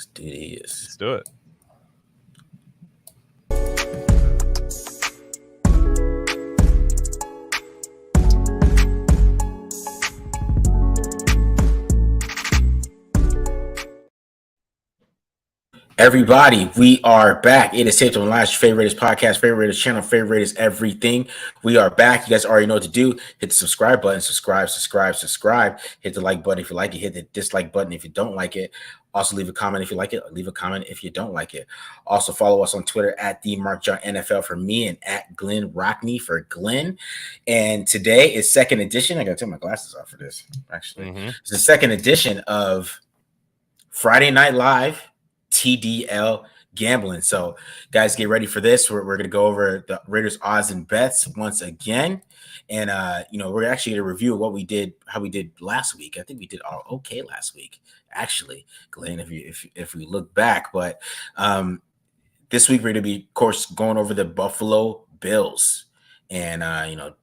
Let's do this. Let's do it. Everybody, we are back. It is Taped on Live, your favorite Raiders podcast, favorite Raiders channel, favorite Raiders everything. We are back. You guys already know what to do. Hit the subscribe button, subscribe. Hit the like button if you like it. Hit the dislike button if you don't like it. Also, leave a comment if you like it. Leave a comment if you don't like it. Also, follow us on Twitter at @TheMarkJohnNFL for me and at Glen Rockney for Glenn. And today is second edition. I got to take my glasses off for this, actually. It's the second edition of Friday Night Live-TDL gambling. So, guys, get ready for this. We're going to go over the Raiders odds and bets once again. And, we're actually going to review how we did last week. I think we did all okay last week, actually, Glenn, if we look back. But this week, we're going to be, of course, going over the Buffalo Bills and,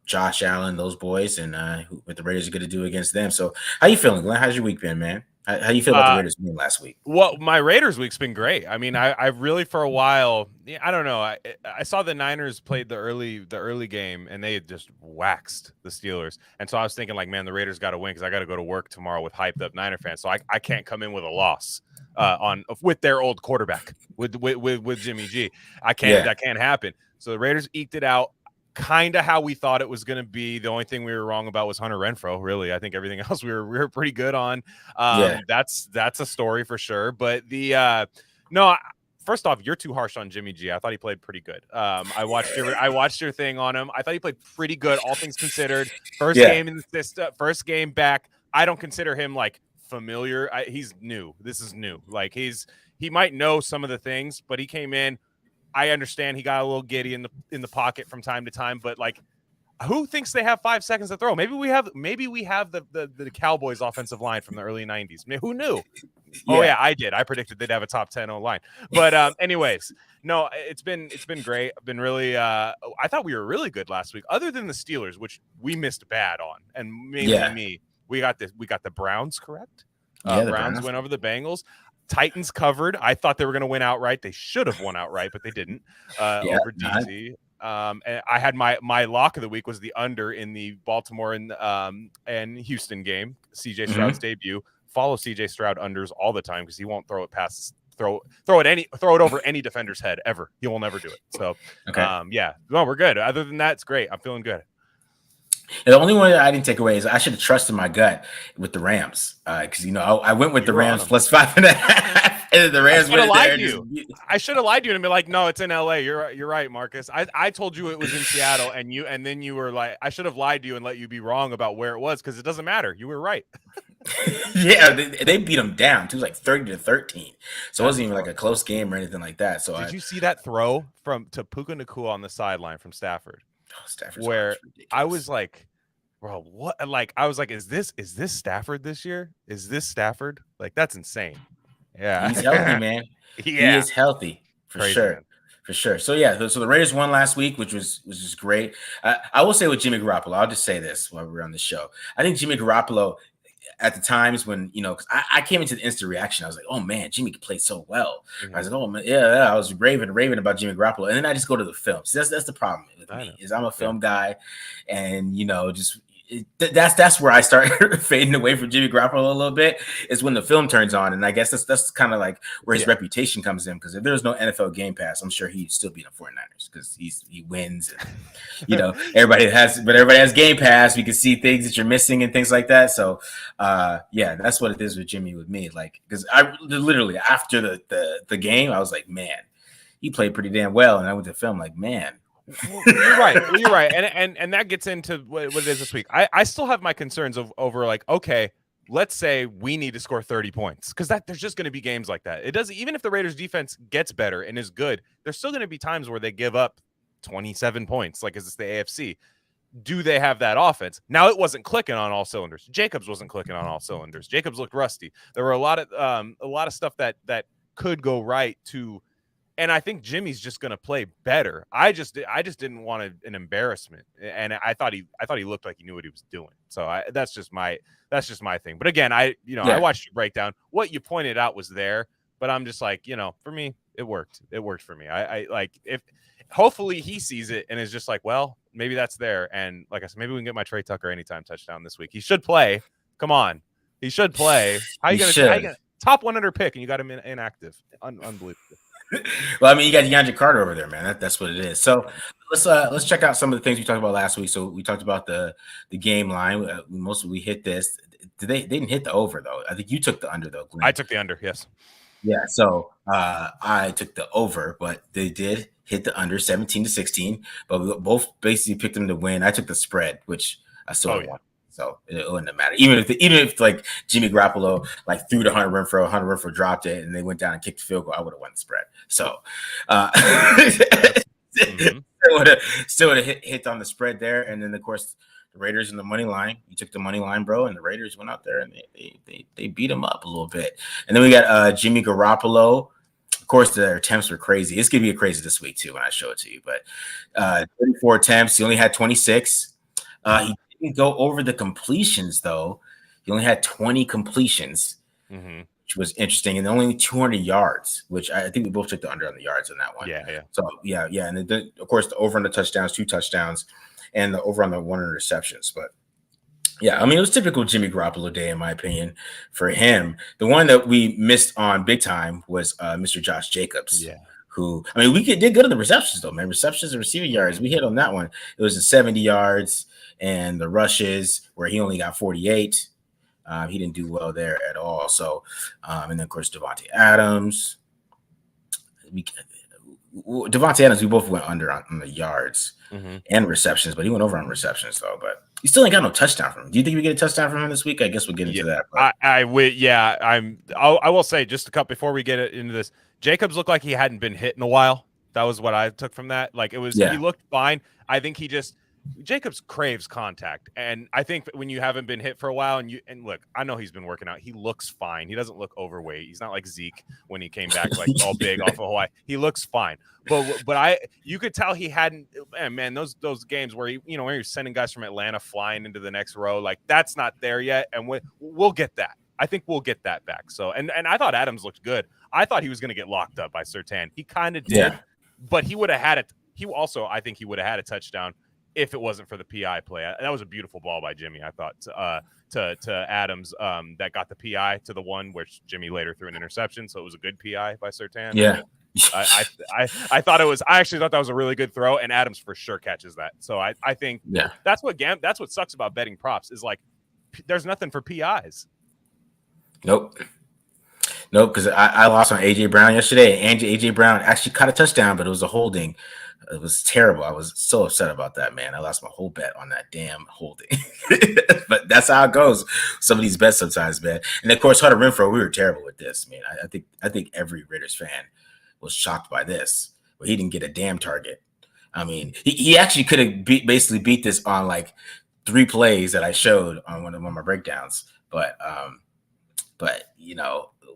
Josh Allen, those boys, and what the Raiders are going to do against them. So how you feeling, Glenn? How's your week been, man? How you feel about the Raiders win last week? Well, my Raiders week's been great. I mean, I really for a while, I don't know. I saw the Niners played the early game and they had just waxed the Steelers, and so I was thinking like, man, the Raiders got to win because I got to go to work tomorrow with hyped up Niner fans. So I can't come in with a loss with their old quarterback with Jimmy G. That can't happen. So the Raiders eked it out. Kind of how we thought it was going to be. The only thing we were wrong about was Hunter Renfrow. Really, I think everything else we were pretty good on. That's a story for sure. But first off, you're too harsh on Jimmy G. I thought he played pretty good. I watched your thing on him. I thought he played pretty good, all things considered. First game in the system, first game back. I don't consider him like familiar. He's new. This is new. Like he might know some of the things, but he came in. I understand he got a little giddy in the pocket from time to time, but like, who thinks they have 5 seconds to throw? Maybe we have the Cowboys offensive line from the early 90s. I mean, who knew? Oh yeah, I did. I predicted they'd have a top 10 line. But anyways, no, it's been great. I've been really I thought we were really good last week, other than the Steelers, which we missed bad on, and mainly me. We got the Browns correct. Browns went over the Bengals. Titans covered. I thought they were going to win outright. They should have won outright, but they didn't over DZ. And I had my lock of the week was the under in the Baltimore and Houston game. CJ Stroud's debut. Follow CJ Stroud unders all the time because he won't throw it over any defender's head ever. He will never do it. So we're good. Other than that, it's great. I'm feeling good. And the only one that I didn't take away is I should have trusted my gut with the Rams because I went with the Rams plus 5.5, and the Rams went there. I should have lied to you and be like, no, it's in LA. You're right, Marcus. I told you it was in Seattle, and then you were like, I should have lied to you and let you be wrong about where it was because it doesn't matter. You were right. Yeah, they beat them down. It was like 30-13, so it wasn't even like a close game or anything like that. So did you see that throw to Puka Nacua on the sideline from Stafford? Where I was like, bro, what? Like, I was like, is this Stafford this year? Is this Stafford? Like, that's insane. Yeah, he's healthy, man. He is healthy for sure. Man. For sure. So so the Raiders won last week, which was just great. I will say with Jimmy Garoppolo, I'll just say this while we're on the show. I think Jimmy Garoppolo, at the times when, because I came into the instant reaction, I was like, oh man, Jimmy could play so well. I was like, oh man, I was raving about Jimmy Garoppolo. And then I just go to the film. So that's the problem with me, is I'm a film guy, and that's where I start fading away from Jimmy Garoppolo a little bit, is when the film turns on. And I guess that's kind of like where his reputation comes in, because if there was no NFL Game Pass, I'm sure he'd still be in the 49ers because he wins, and everybody has Game Pass. We can see things that you're missing and things like that. So that's what it is with Jimmy with me. Like, because I literally after the game, I was like, man, he played pretty damn well. And I went to film like, man. You're right. And that gets into what it is this week. I still have my concerns over like, okay, let's say we need to score 30 points, because there's just going to be games like that. It does, even if the Raiders defense gets better and is good, there's still going to be times where they give up 27 points. Like, is this the AFC? Do they have that offense? Now, it wasn't clicking on all cylinders. Jacobs wasn't clicking on all cylinders. Jacobs looked rusty. There were a lot of stuff that could go right too. And I think Jimmy's just going to play better. I just didn't want an embarrassment, and I thought he looked like he knew what he was doing. So that's just my thing. But again, I watched your breakdown. What you pointed out was there, But I'm just like, for me, it worked. It worked for me. I like if hopefully he sees it and is just like, well, maybe that's there. And like I said, maybe we can get my Trey Tucker anytime touchdown this week. He should play. Come on, he should play. How you gonna top 100 pick and you got him inactive? Unbelievable. Well, I mean, you got DeAndre Carter over there, man. That's what it is. So let's check out some of the things we talked about last week. So we talked about the game line. We hit this. They didn't hit the over though. I think you took the under though, Glen. I took the under. Yes. Yeah. So I took the over, but they did hit the under 17-16. But we both basically picked them to win. I took the spread, which I still won. So it wouldn't matter. Even if like Jimmy Garoppolo like threw to Hunter Renfrow dropped it, and they went down and kicked the field goal, I would have won the spread. So still would have hit on the spread there. And then of course the Raiders in the money line. You took the money line, bro, and the Raiders went out there and they beat them up a little bit. And then we got Jimmy Garoppolo. Of course, their attempts were crazy. It's gonna be crazy this week too when I show it to you. But 34 attempts, he only had 26. He didn't go over the completions though. He only had 20 completions, which was interesting, and only 200 yards, which I think we both took the under on the yards on that one. Yeah. So yeah, and then of course the over on the touchdowns, 2 touchdowns, and the over on the 1 interceptions. But yeah, I mean it was typical Jimmy Garoppolo day in my opinion for him. The one that we missed on big time was Mr. Josh Jacobs. Yeah. Who, I mean, we did good on the receptions though, man. Receptions and receiving yards, we hit on that one. It was the 70 yards. And the rushes where he only got 48. He didn't do well there at all. So, and then of course, Devontae Adams. We both went under on the yards and receptions, but he went over on receptions though. But he still ain't got no touchdown from him. Do you think we get a touchdown from him this week? I guess we'll get into that. But. I will say just a couple before we get into this. Jacobs looked like he hadn't been hit in a while. That was what I took from that. Like it was, he looked fine. I think Jacobs craves contact, and I think when you haven't been hit for a while, and look, I know he's been working out. He looks fine. He doesn't look overweight. He's not like Zeke when he came back like all big off of Hawaii. He looks fine, but you could tell he hadn't. Man, those games where where you're sending guys from Atlanta flying into the next row, like that's not there yet, and we'll get that. I think we'll get that back. So, and I thought Adams looked good. I thought he was going to get locked up by Surtain. He kind of did, but he would have had it. I think he would have had a touchdown if it wasn't for the PI play. That was a beautiful ball by Jimmy, I thought, to Adams that got the PI to the one which Jimmy later threw an interception. So it was a good PI by Surtain. Yeah. I thought I actually thought that was a really good throw, and Adams for sure catches that. So I think that's what sucks about betting props is like there's nothing for PIs. Nope, because I lost on AJ Brown yesterday, and AJ Brown actually caught a touchdown, but it was a holding. It was terrible. I was so upset about that, man. I lost my whole bet on that damn holding. But that's how it goes. Some of these bets sometimes, man. And of course, Hunter Renfrow, we were terrible with this, man. I think every Raiders fan was shocked by this. But he didn't get a damn target. I mean, he actually could have basically beat this on like 3 plays that I showed on one of my breakdowns. But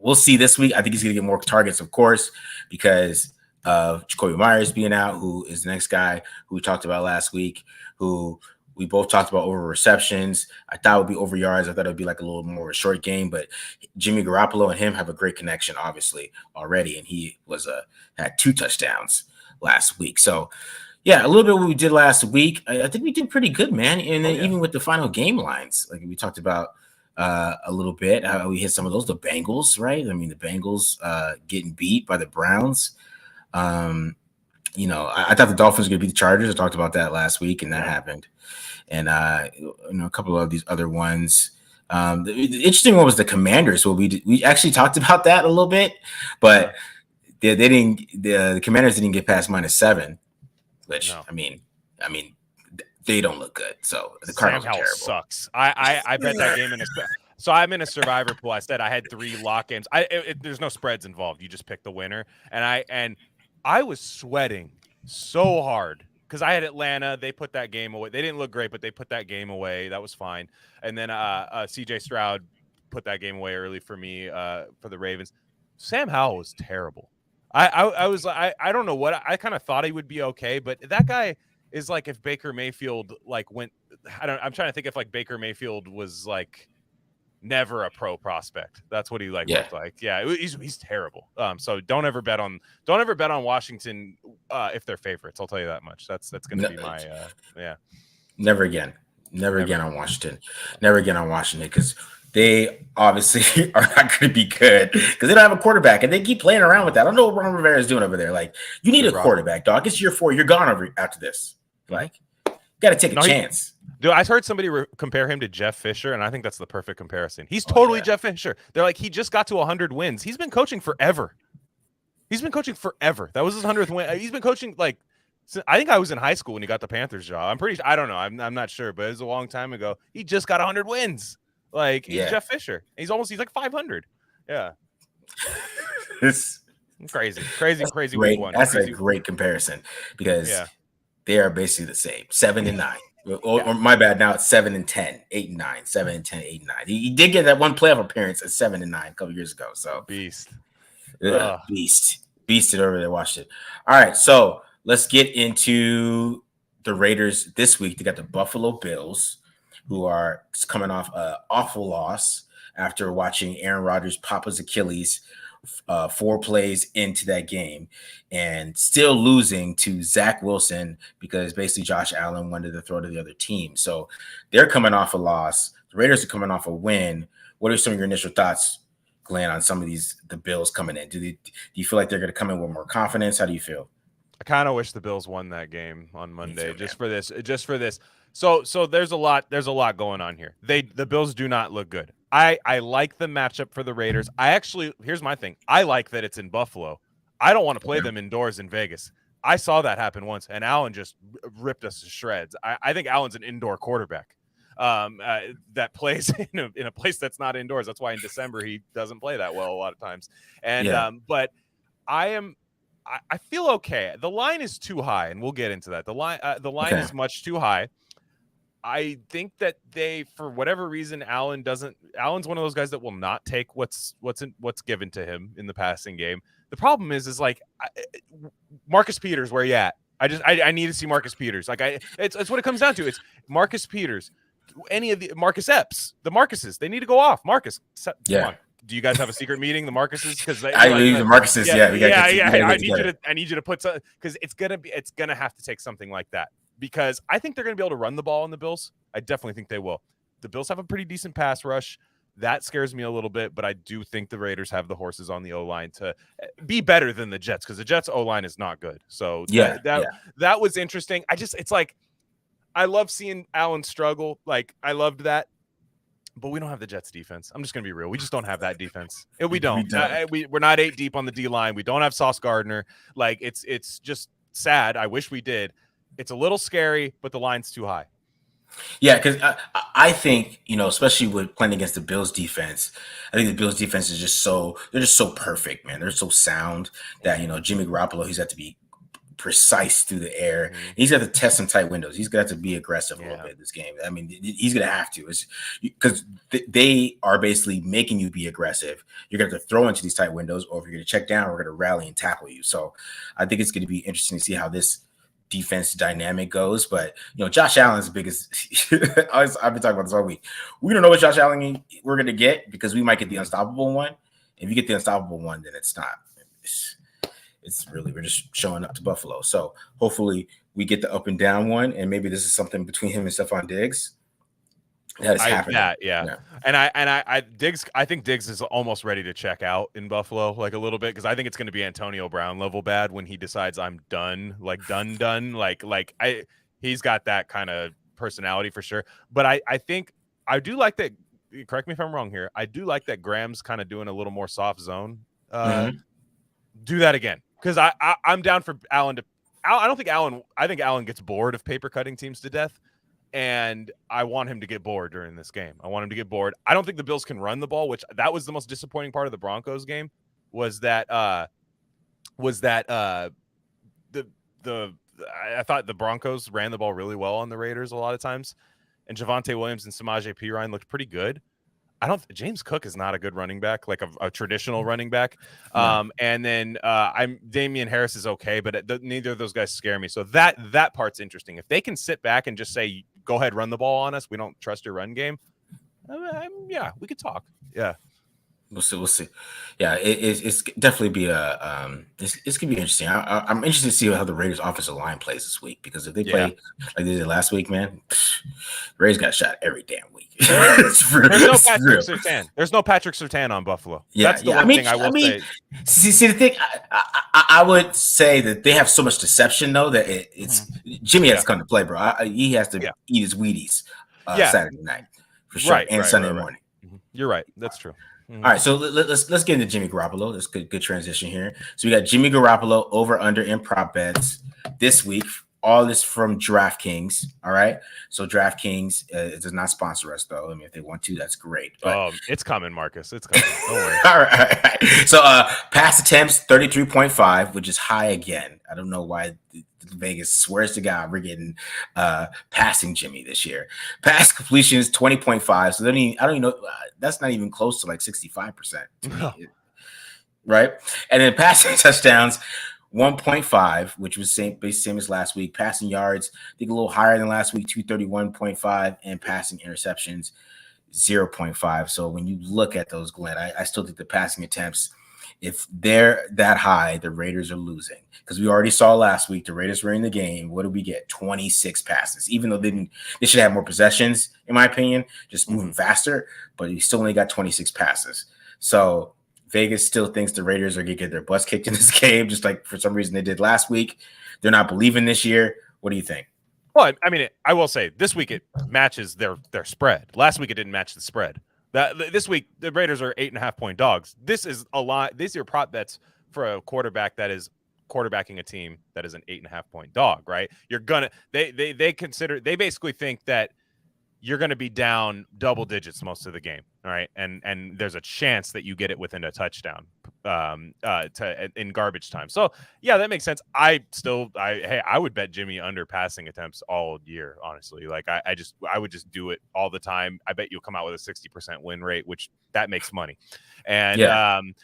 we'll see this week. I think he's going to get more targets, of course, because of Jacoby Myers being out, who is the next guy who we talked about last week, who we both talked about over receptions. I thought it would be over yards. I thought it would be like a little more of a short game, but Jimmy Garoppolo and him have a great connection, obviously, already, and he had 2 touchdowns last week. So, yeah, a little bit what we did last week. I think we did pretty good, man. And then even with the final game lines, like we talked about a little bit, how we hit some of those. The Bengals, right? I mean, the Bengals getting beat by the Browns. I thought the Dolphins were going to beat the Chargers. I talked about that last week, and that happened. And a couple of these other ones. The interesting one was the Commanders. Well, we actually talked about that a little bit, but they didn't. The Commanders didn't get past -7, which I mean, they don't look good. So the Cardinals are terrible. Sucks. I bet that game So I'm in a survivor pool. I said I had 3 lock games. There's no spreads involved. You just pick the winner, and I was sweating so hard because I had Atlanta. They put that game away. They didn't look great, but they put that game away. That was fine. And then CJ Stroud put that game away early for me for the Ravens. Sam Howell was terrible. I was I don't know what I kind of thought he would be okay, but that guy is like if Baker Mayfield like went. I'm trying to think if like Baker Mayfield was like never a pro prospect. That's what he Yeah. looked like. Yeah, he's terrible. So don't ever bet on Washington if they're favorites. I'll tell you that much. That's going to No, be my yeah. never again. Never Never again again. on Washington. Never again on Washington because they obviously are not going to be good because they don't have a quarterback and they keep playing around with that. I don't know what Ron Rivera is doing over there. Like, you need Good a roster. quarterback, dog. It's year 4. You're gone after this. Like, got to take a chance. Dude, I heard somebody compare him to Jeff Fisher, and I think that's the perfect comparison. He's totally Jeff Fisher. They're like, he just got to 100 wins. He's been coaching forever. That was his 100th win. He's been coaching like, I think I was in high school when he got the Panthers job. I don't know. I'm not sure, but it was a long time ago. He just got 100 wins. Like, he's Jeff Fisher. He's like 500. Yeah. It's crazy great. week 1. That's a great comparison because they are basically the same. 7 and 9. Or my bad. Now it's 7 and 10, 8 and 9, 7 and 10, 8 and 9. He did get that one playoff appearance at 7 and 9 a couple years ago. So beast it over there. Watched it. All right, so let's get into the Raiders this week. They got the Buffalo Bills, who are coming off an awful loss after watching Aaron Rodgers pop his Achilles 4 plays into that game and still losing to Zach Wilson because basically Josh Allen wanted to throw to the other team. So they're coming off a loss. The Raiders are coming off a win. What are some of your initial thoughts, Glenn, on some of the Bills coming in? Do you feel like they're going to come in with more confidence? How do you feel? I kind of wish the Bills won that game on Monday just for this. So there's a lot going on here. The Bills do not look good. I like the matchup for the Raiders. Here's my thing. I like that it's in Buffalo. I don't want to play them indoors in Vegas. I saw that happen once, and Allen just ripped us to shreds. I think Allen's an indoor quarterback that plays in a place that's not indoors. That's why in December he doesn't play that well a lot of times. And but I feel okay. The line is too high, and we'll get into that. The line is much too high. I think that for whatever reason, Allen's one of those guys that will not take what's given to him in the passing game. The problem is like Marcus Peters, where you at? I need to see Marcus Peters. Like it's what it comes down to. It's Marcus Peters, any of the Marcus Epps, the Marcuses. They need to go off. Marcus, come on. Do you guys have a secret meeting, the Marcuses? Because the Marcuses, I need you to put some, because it's gonna have to take something like that. Because I think they're going to be able to run the ball in the Bills. I definitely think they will. The Bills have a pretty decent pass rush. That scares me a little bit, but I do think the Raiders have the horses on the O-line to be better than the Jets, because the Jets O-line is not good. So that was interesting. It's like, I love seeing Allen struggle. Like, I loved that. But we don't have the Jets defense. I'm just going to be real. We just don't have that defense. We don't. We're not 8 deep on the D-line. We don't have Sauce Gardner. Like, it's just sad. I wish we did. It's a little scary, but the line's too high. Yeah, because I think, especially with playing against the Bills defense, I think the Bills defense is they're just so perfect, man. They're so sound that, Jimmy Garoppolo, he's got to be precise through the air. Mm-hmm. He's got to test some tight windows. He's got to be aggressive a little bit this game. I mean, he's going to have to. It's because they are basically making you be aggressive. You're going to have to throw into these tight windows, or if you're going to check down, we're going to rally and tackle you. So I think it's going to be interesting to see how this defense dynamic goes. But Josh Allen's biggest I've been talking about this all week. We don't know what Josh Allen we're going to get, because we might get the unstoppable one. If you get the unstoppable one, then it's not. It's really, we're just showing up to Buffalo. So hopefully we get the up and down one, and maybe this is something between him and Stephon Diggs that is happening. And I think Diggs is almost ready to check out in Buffalo, like a little bit, because I think it's going to be Antonio Brown level bad when he decides I'm done, like done. He's got that kind of personality for sure. But I think I do like that. Correct me if I'm wrong here. I do like that Graham's kind of doing a little more soft zone. Do that again, because I'm down for Allen to. I think Allen gets bored of paper cutting teams to death. And I want him to get bored during this game. I want him to get bored. I don't think the Bills can run the ball, which that was the most disappointing part of the Broncos game. I thought the Broncos ran the ball really well on the Raiders a lot of times, and Javonte Williams and Samaje Perine looked pretty good. James Cook is not a good running back, like a traditional running back. And then Damian Harris is okay, but neither of those guys scare me. So that part's interesting. If they can sit back and just say, go ahead, run the ball on us, we don't trust your run game, Yeah, we could talk. Yeah. We'll see. We'll see. Yeah, it's definitely be it's gonna be interesting. I'm interested to see how the Raiders' offensive line plays this week because if they Yeah. play like they did last week, man, Raiders got shot every damn week. There's no It's Patrick real. Surtain. There's no Patrick Surtain on Buffalo. Yeah, That's the yeah. one thing I will say. See the thing. I would say that they have so much deception though that it's Jimmy has to come to play, bro. He has to Yeah. eat his Wheaties Yeah. Saturday night for sure, and Sunday Right. morning. You're right. That's true. All right, so let's get into Jimmy Garoppolo. That's good transition here. So we got Jimmy Garoppolo over under in prop bets this week. All this from DraftKings. All right, so DraftKings does not sponsor us though. I mean, if they want to, that's great. But it's coming, Marcus. It's coming. Don't worry. all right. So pass attempts 33.5, which is high again. I don't know why Vegas swears to God we're getting passing Jimmy this year. Pass completions 20.5. So I don't even know. That's not even close to like 65% to me. Right? And then passing touchdowns 1.5, which was same as last week. Passing yards, I think a little higher than last week, 231.5, and passing interceptions 0.5. So when you look at those, Glenn, I still think the passing attempts, if they're that high, the Raiders are losing. Because we already saw last week the Raiders were in the game. What did we get? 26 passes. Even though they should have more possessions, in my opinion, just moving faster. But we still only got 26 passes. So Vegas still thinks the Raiders are going to get their butts kicked in this game, just like for some reason they did last week. They're not believing this year. What do you think? Well, I mean, I will say this week it matches their spread. Last week it didn't match the spread. This week the Raiders are 8.5-point dogs. This is a lot. These are prop bets for a quarterback that is quarterbacking a team that is an 8.5-point dog, right? You're gonna they basically think that you're going to be down double digits most of the game, all right? And there's a chance that you get it within a touchdown in garbage time. So yeah, that makes sense. I would bet Jimmy under passing attempts all year, honestly. Like I would just do it all the time. I bet you'll come out with a 60% win rate, which that makes money. And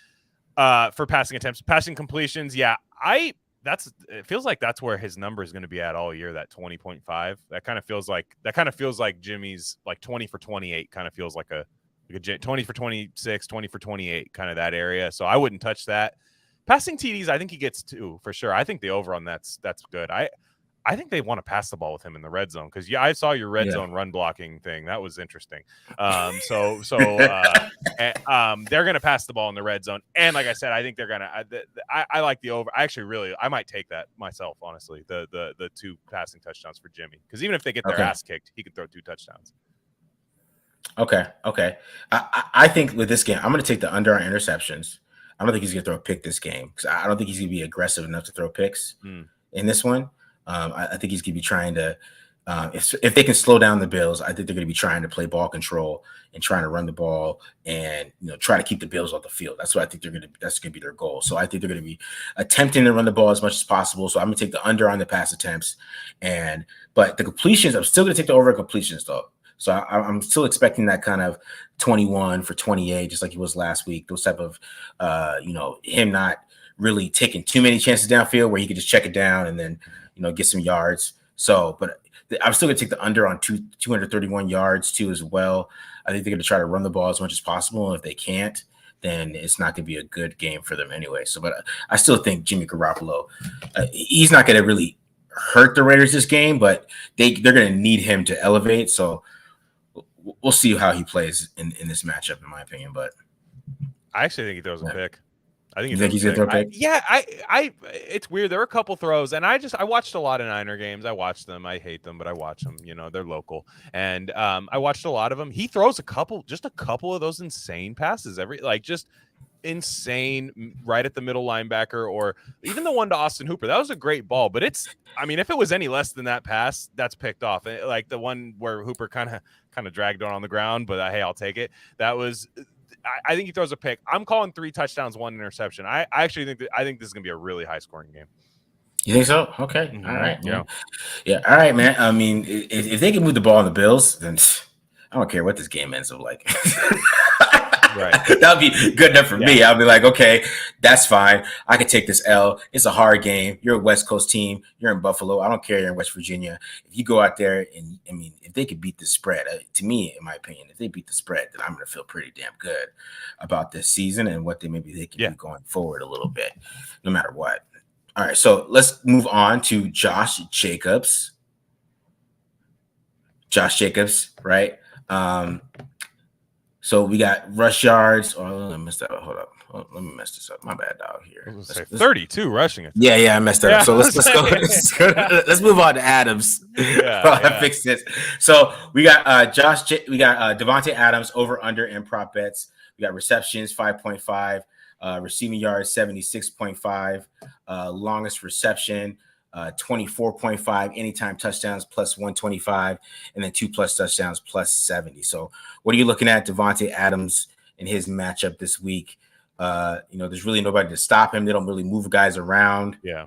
for passing attempts, passing completions, it feels like that's where his number is going to be at all year, that 20.5. That kind of feels like Jimmy's like 20 for 28 kind of feels like a 20 for 26, 20 for 28 kind of that area. So I wouldn't touch that. Passing TDs, I think he gets 2 for sure. I think the over on that's good. I think they want to pass the ball with him in the red zone because I saw your red zone run blocking thing. That was interesting. They're going to pass the ball in the red zone, and like I said, I think they're going to. I like the over. I might take that myself, honestly. The 2 passing touchdowns for Jimmy, because even if they get their ass kicked, he can throw 2 touchdowns. Okay. I think with this game, I'm going to take the under on interceptions. I don't think he's going to throw a pick this game because I don't think he's going to be aggressive enough to throw picks in this one. I think he's going to be trying to, if they can slow down the Bills, I think they're going to be trying to play ball control and trying to run the ball and try to keep the Bills off the field. That's what I think that's going to be their goal. So I think they're going to be attempting to run the ball as much as possible. So I'm going to take the under on the pass attempts, but the completions, I'm still going to take the over completions though. So I'm still expecting that kind of 21 for 28, just like he was last week. Those type of, him not really taking too many chances downfield where he could just check it down and then, get some yards. So, but I'm still going to take the under on 231 yards too as well. I think they're going to try to run the ball as much as possible. And if they can't, then it's not going to be a good game for them anyway. So, but I still think Jimmy Garoppolo, he's not going to really hurt the Raiders this game, but they're going to need him to elevate. So we'll see how he plays in this matchup, in my opinion. But I actually think he throws a pick. I think he's gonna throw a pick. It's weird. There are a couple throws, and I watched a lot of Niner games. I watch them. I hate them, but I watch them. They're local, and I watched a lot of them. He throws a couple of those insane passes just insane right at the middle linebacker, or even the one to Austin Hooper. That was a great ball, but if it was any less than that pass, that's picked off. Like the one where Hooper kind of dragged on the ground, but hey, I'll take it. That was. I think he throws a pick. I'm calling 3 touchdowns, 1 interception. I actually think this is going to be a really high scoring game. You think so? Okay. Mm-hmm. All right. Yeah. All right, man. I mean, if they can move the ball on the Bills, then I don't care what this game ends up like. Right. That would be good enough for me. I'll be like, okay, that's fine. I can take this L. It's a hard game. You're a West Coast team. You're in Buffalo. I don't care. You're in West Virginia. If you go out there and, I mean, if they could beat the spread, to me, in my opinion, if they beat the spread, then I'm going to feel pretty damn good about this season and what they can do going forward a little bit, no matter what. All right, so let's move on to Josh Jacobs. Right? So we got rush yards. Oh, I messed that up. Hold up. Oh, let me mess this up. My bad, dog. Here, let's 32 rushing it. Yeah, I messed that up. So let's go. Let's move on to Adams. I fixed this. So we got we got Devontae Adams over under in prop bets. We got receptions 5.5, receiving yards 76.5, longest reception 24.5, anytime touchdowns plus 125, and then 2+ touchdowns plus 70. So what are you looking at Devontae Adams in his matchup this week? There's really nobody to stop him. They don't really move guys around. Yeah.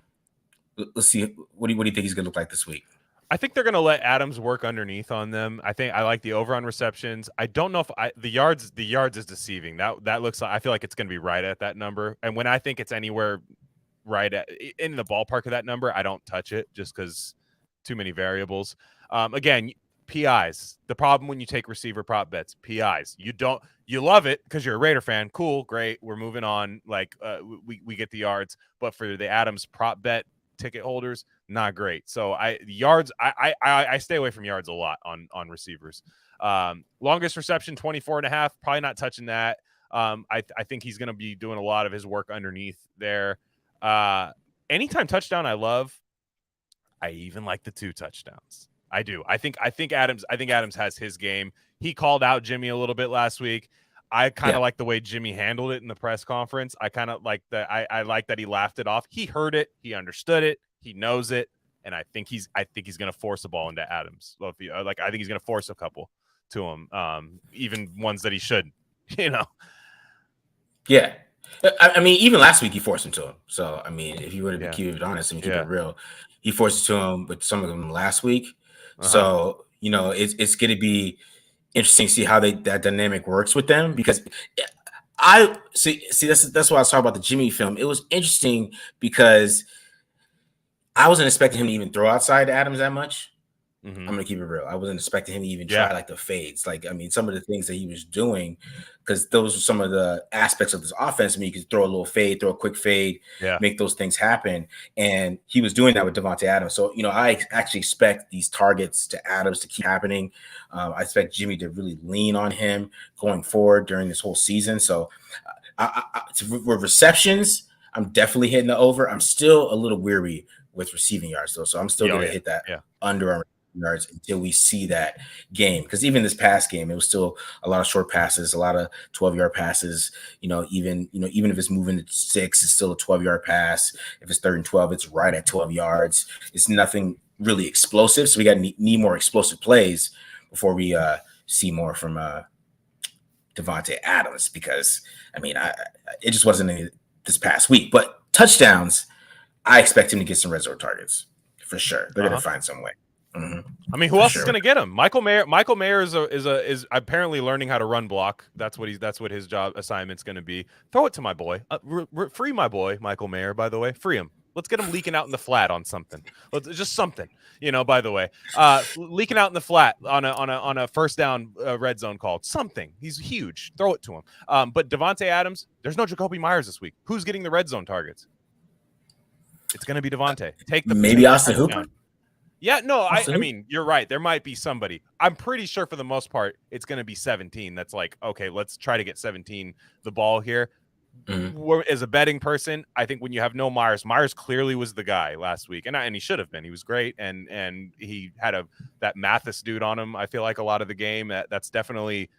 Let's see. What do you think he's going to look like this week? I think they're going to let Adams work underneath on them. I think I like the over on receptions. I don't know if the yards is deceiving. That looks like, I feel like it's going to be right at that number. And when I think it's anywhere right in the ballpark of that number, I don't touch it just because too many variables. Again, PIs. The problem when you take receiver prop bets, PIs. You love it because you're a Raider fan. Cool, great. We're moving on. Like we get the yards, but for the Adams prop bet ticket holders, not great. So I stay away from yards a lot on receivers. Longest reception 24.5. Probably not touching that. I think he's going to be doing a lot of his work underneath there. Anytime touchdown, I love. I even like the 2 touchdowns. I do. I think Adams has his game. He called out Jimmy a little bit last week. I kind of like the way Jimmy handled it in the press conference. I kind of like that. I like that he laughed it off. He heard it. He understood it. He knows it. And I think he's going to force a ball into Adams. So I think he's going to force a couple to him, even ones that he shouldn't. Yeah. I mean, even last week he forced him to him. So I mean, if you were to keep it honest and keep it real, he forced it to him with some of them last week. So it's going to be interesting to see how that dynamic works with them, because I see that's why I was talking about the Jimmy film. It was interesting because I wasn't expecting him to even throw outside Adams that much. I'm gonna keep it real. I wasn't expecting him to even try like the fades. Like, I mean, some of the things that he was doing, because those were some of the aspects of this offense. I mean, you could throw a little fade, throw a quick fade, make those things happen. And he was doing that with Devontae Adams. So, I actually expect these targets to Adams to keep happening. I expect Jimmy to really lean on him going forward during this whole season. So with receptions, I'm definitely hitting the over. I'm still a little weary with receiving yards, though. So I'm still going to hit that under on yards until we see that game, because even this past game, it was still a lot of short passes, a lot of 12-yard passes. Even if it's moving to 6, it's still a 12-yard pass. If it's 3rd and 12, it's right at 12 yards. It's nothing really explosive, so we got need more explosive plays before we see more from Devontae Adams, because I mean, it just wasn't any this past week. But touchdowns, I expect him to get some red zone targets for sure. They're going to find some way. I mean, who else is going to get him? Michael Mayer is apparently learning how to run block. That's what his job assignment's going to be. Throw it to my boy. Free my boy Michael Mayer. By the way, free him. Let's get him leaking out in the flat on something. Just something. By the way, leaking out in the flat on a first down red zone call. Something. He's huge. Throw it to him. But Devontae Adams, there's no Jacoby Myers this week. Who's getting the red zone targets? It's going to be Devontae. Maybe Austin Hooper. Yeah, no, I mean, you're right. There might be somebody. I'm pretty sure for the most part, it's going to be 17. That's like, okay, let's try to get 17 the ball here. As a betting person, I think when you have no Myers clearly was the guy last week, and he should have been. He was great, and he had that Mathis dude on him. I feel like a lot of the game that's definitely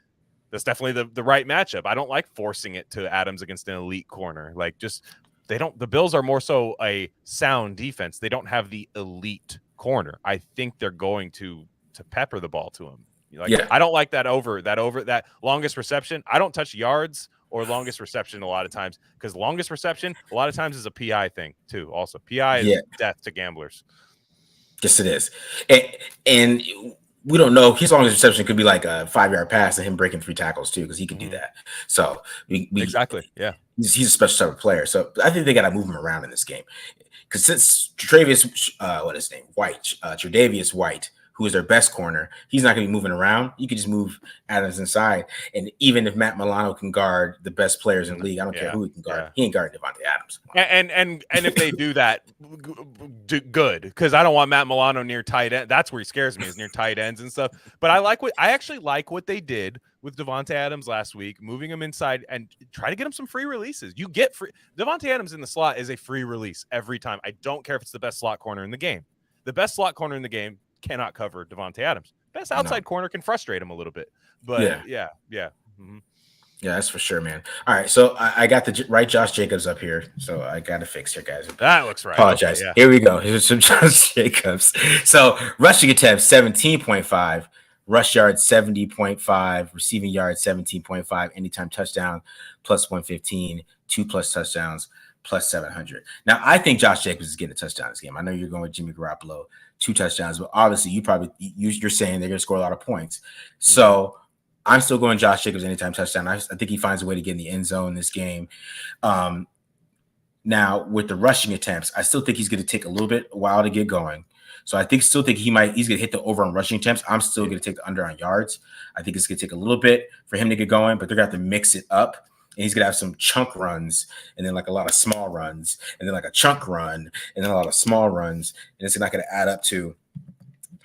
the right matchup. I don't like forcing it to Adams against an elite corner. Like, the Bills are more so a sound defense. They don't have the elite corner. I think they're going to pepper the ball to him. I don't like that longest reception. I don't touch yards or longest reception a lot of times, because longest reception a lot of times is a PI thing too. Also, PI is death to gamblers. Yes, it is. And we don't know. His longest reception could be like a 5-yard pass and him breaking 3 tackles too, because he can do Mhm. that. So we Exactly. Yeah. he's a special type of player. So I think they got to move him around in this game. Because since Tre'Davious, what is his name, Tre'Davious White, who is their best corner, he's not going to be moving around. You could just move Adams inside, and even if Matt Milano can guard the best players in the league, I don't care who he can guard. Yeah. He ain't guarding Devontae Adams. And if they do that, good, because I don't want Matt Milano near tight end. That's where he scares me, is near tight ends and stuff. But I actually like what they did with Devontae Adams last week, moving him inside and try to get him some free releases. You get free. Devontae Adams in the slot is a free release every time. I don't care if it's the best slot corner in the game. The best slot corner in the game cannot cover Devontae Adams. Best outside corner can frustrate him a little bit. But yeah. Mm-hmm. Yeah, that's for sure, man. All right, so I got the right Josh Jacobs up here, so I got to fix here, guys. That looks right. Apologize. Okay, yeah. Here we go. Here's some Josh Jacobs. So rushing attempts 17.5, rush yards 70.5, receiving yards 17.5, anytime touchdown plus 115, 2+ touchdowns plus 700. Now I think Josh Jacobs is getting a touchdown this game. I know you're going with Jimmy Garoppolo, 2 touchdowns, but obviously you're saying they're going to score a lot of points. So I'm still going Josh Jacobs anytime touchdown. I think he finds a way to get in the end zone in this game. Now with the rushing attempts, I still think he's going to take a little bit a while to get going. So I still think he's going to hit the over on rushing attempts. I'm still going to take the under on yards. I think it's going to take a little bit for him to get going, but they're going to have to mix it up. And he's going to have some chunk runs and then like a lot of small runs and then like a chunk run and then a lot of small runs. And it's not going to add up to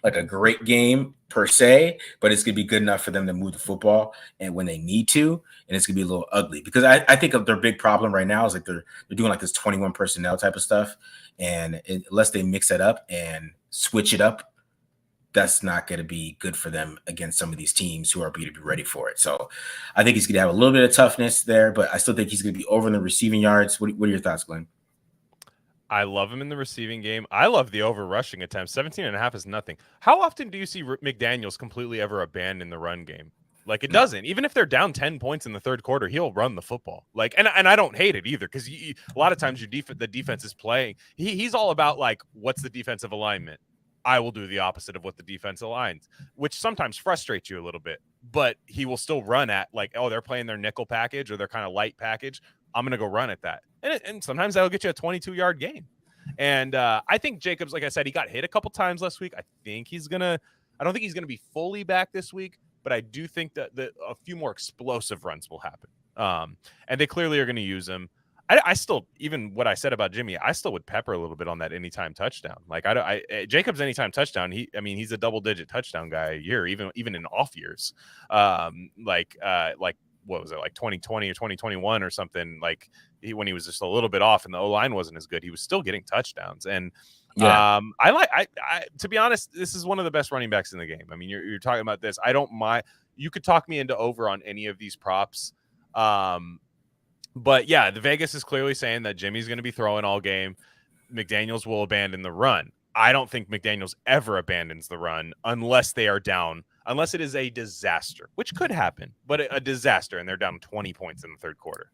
like a great game per se, but it's going to be good enough for them to move the football and when they need to, and it's going to be a little ugly because I think their big problem right now is like they're doing like this 21 personnel type of stuff, and unless they mix it up and switch it up, that's not going to be good for them against some of these teams who are going to be ready for it. So I think he's going to have a little bit of toughness there, but I still think he's going to be over in the receiving yards. What are your thoughts, Glenn? I love him in the receiving game. I love the over rushing attempts. 17.5 is nothing. How often do you see McDaniels completely ever abandon the run game? Like it doesn't. Even if they're down 10 points in the third quarter, he'll run the football. Like, and I don't hate it either because a lot of times the defense is playing. He's all about like, what's the defensive alignment? I will do the opposite of what the defense aligns, which sometimes frustrates you a little bit. But he will still run at like, oh, they're playing their nickel package or their kind of light package. I'm going to go run at that. And sometimes that'll get you a 22-yard gain. And I think Jacobs, like I said, he got hit a couple times last week. I don't think he's going to be fully back this week, but I do think that a few more explosive runs will happen. And they clearly are going to use him. I still, even what I said about Jimmy, I still would pepper a little bit on that anytime touchdown. Like Jacobs anytime touchdown. He's a double-digit touchdown guy a year, even in off years. What was it, like 2020 or 2021 or something, like when he was just a little bit off and the O-line wasn't as good, he was still getting touchdowns. And I to be honest, this is one of the best running backs in the game. I mean, you're talking about this. I don't mind. You could talk me into over on any of these props. But yeah, the Vegas is clearly saying that Jimmy's going to be throwing all game. McDaniels will abandon the run. I don't think McDaniels ever abandons the run unless they are down, unless it is a disaster, which could happen, but a disaster, and they're down 20 points in the third quarter.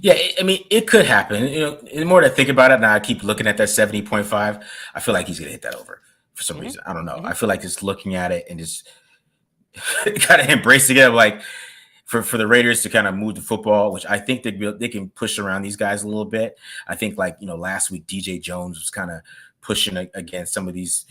Yeah, I mean, it could happen. The more I think about it, now I keep looking at that 70.5. I feel like he's going to hit that over for some reason. I don't know. I feel like just looking at it and just kind of embracing it, like for the Raiders to kind of move the football, which I think they can push around these guys a little bit. I think last week DJ Jones was kind of pushing against some of these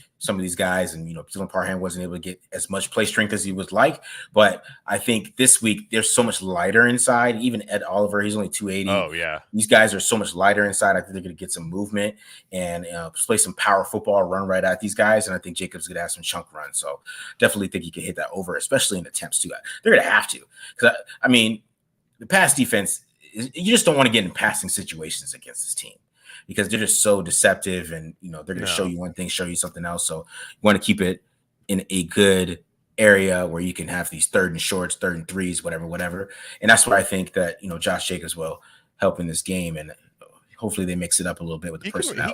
guys, and Dylan Parham wasn't able to get as much play strength as he would like. But I think this week they're so much lighter inside. Even Ed Oliver, he's only 280. Oh yeah, these guys are so much lighter inside. I think they're going to get some movement and play some power football, run right at these guys. And I think Jacobs is going to have some chunk runs. So definitely think he can hit that over, especially in attempts too. They're going to have to, because I mean, the pass defense, you just don't want to get in passing situations against this team, because they're just so deceptive, and they're going to show you one thing, show you something else. So you want to keep it in a good area where you can have these third and shorts, third and threes, whatever. And that's where I think that Josh Jacobs will help in this game, and hopefully they mix it up a little bit with the personnel.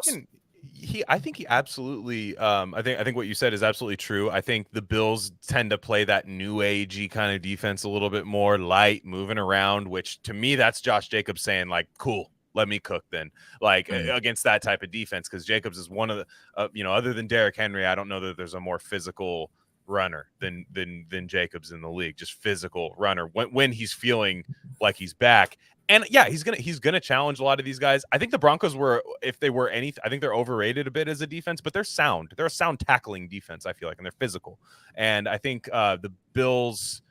I think he absolutely. I think what you said is absolutely true. I think the Bills tend to play that new agey kind of defense a little bit more light, moving around. Which to me, that's Josh Jacobs saying like, "Cool, let me cook then." Like against that type of defense, because Jacobs is one of the, other than Derrick Henry, I don't know that there's a more physical runner than Jacobs in the league, just physical runner when he's feeling like he's back. And yeah, he's gonna challenge a lot of these guys. I think the Broncos if they were anything, I think they're overrated a bit as a defense, but they're sound. They're a sound tackling defense, I feel like, and they're physical. And I think the Bills,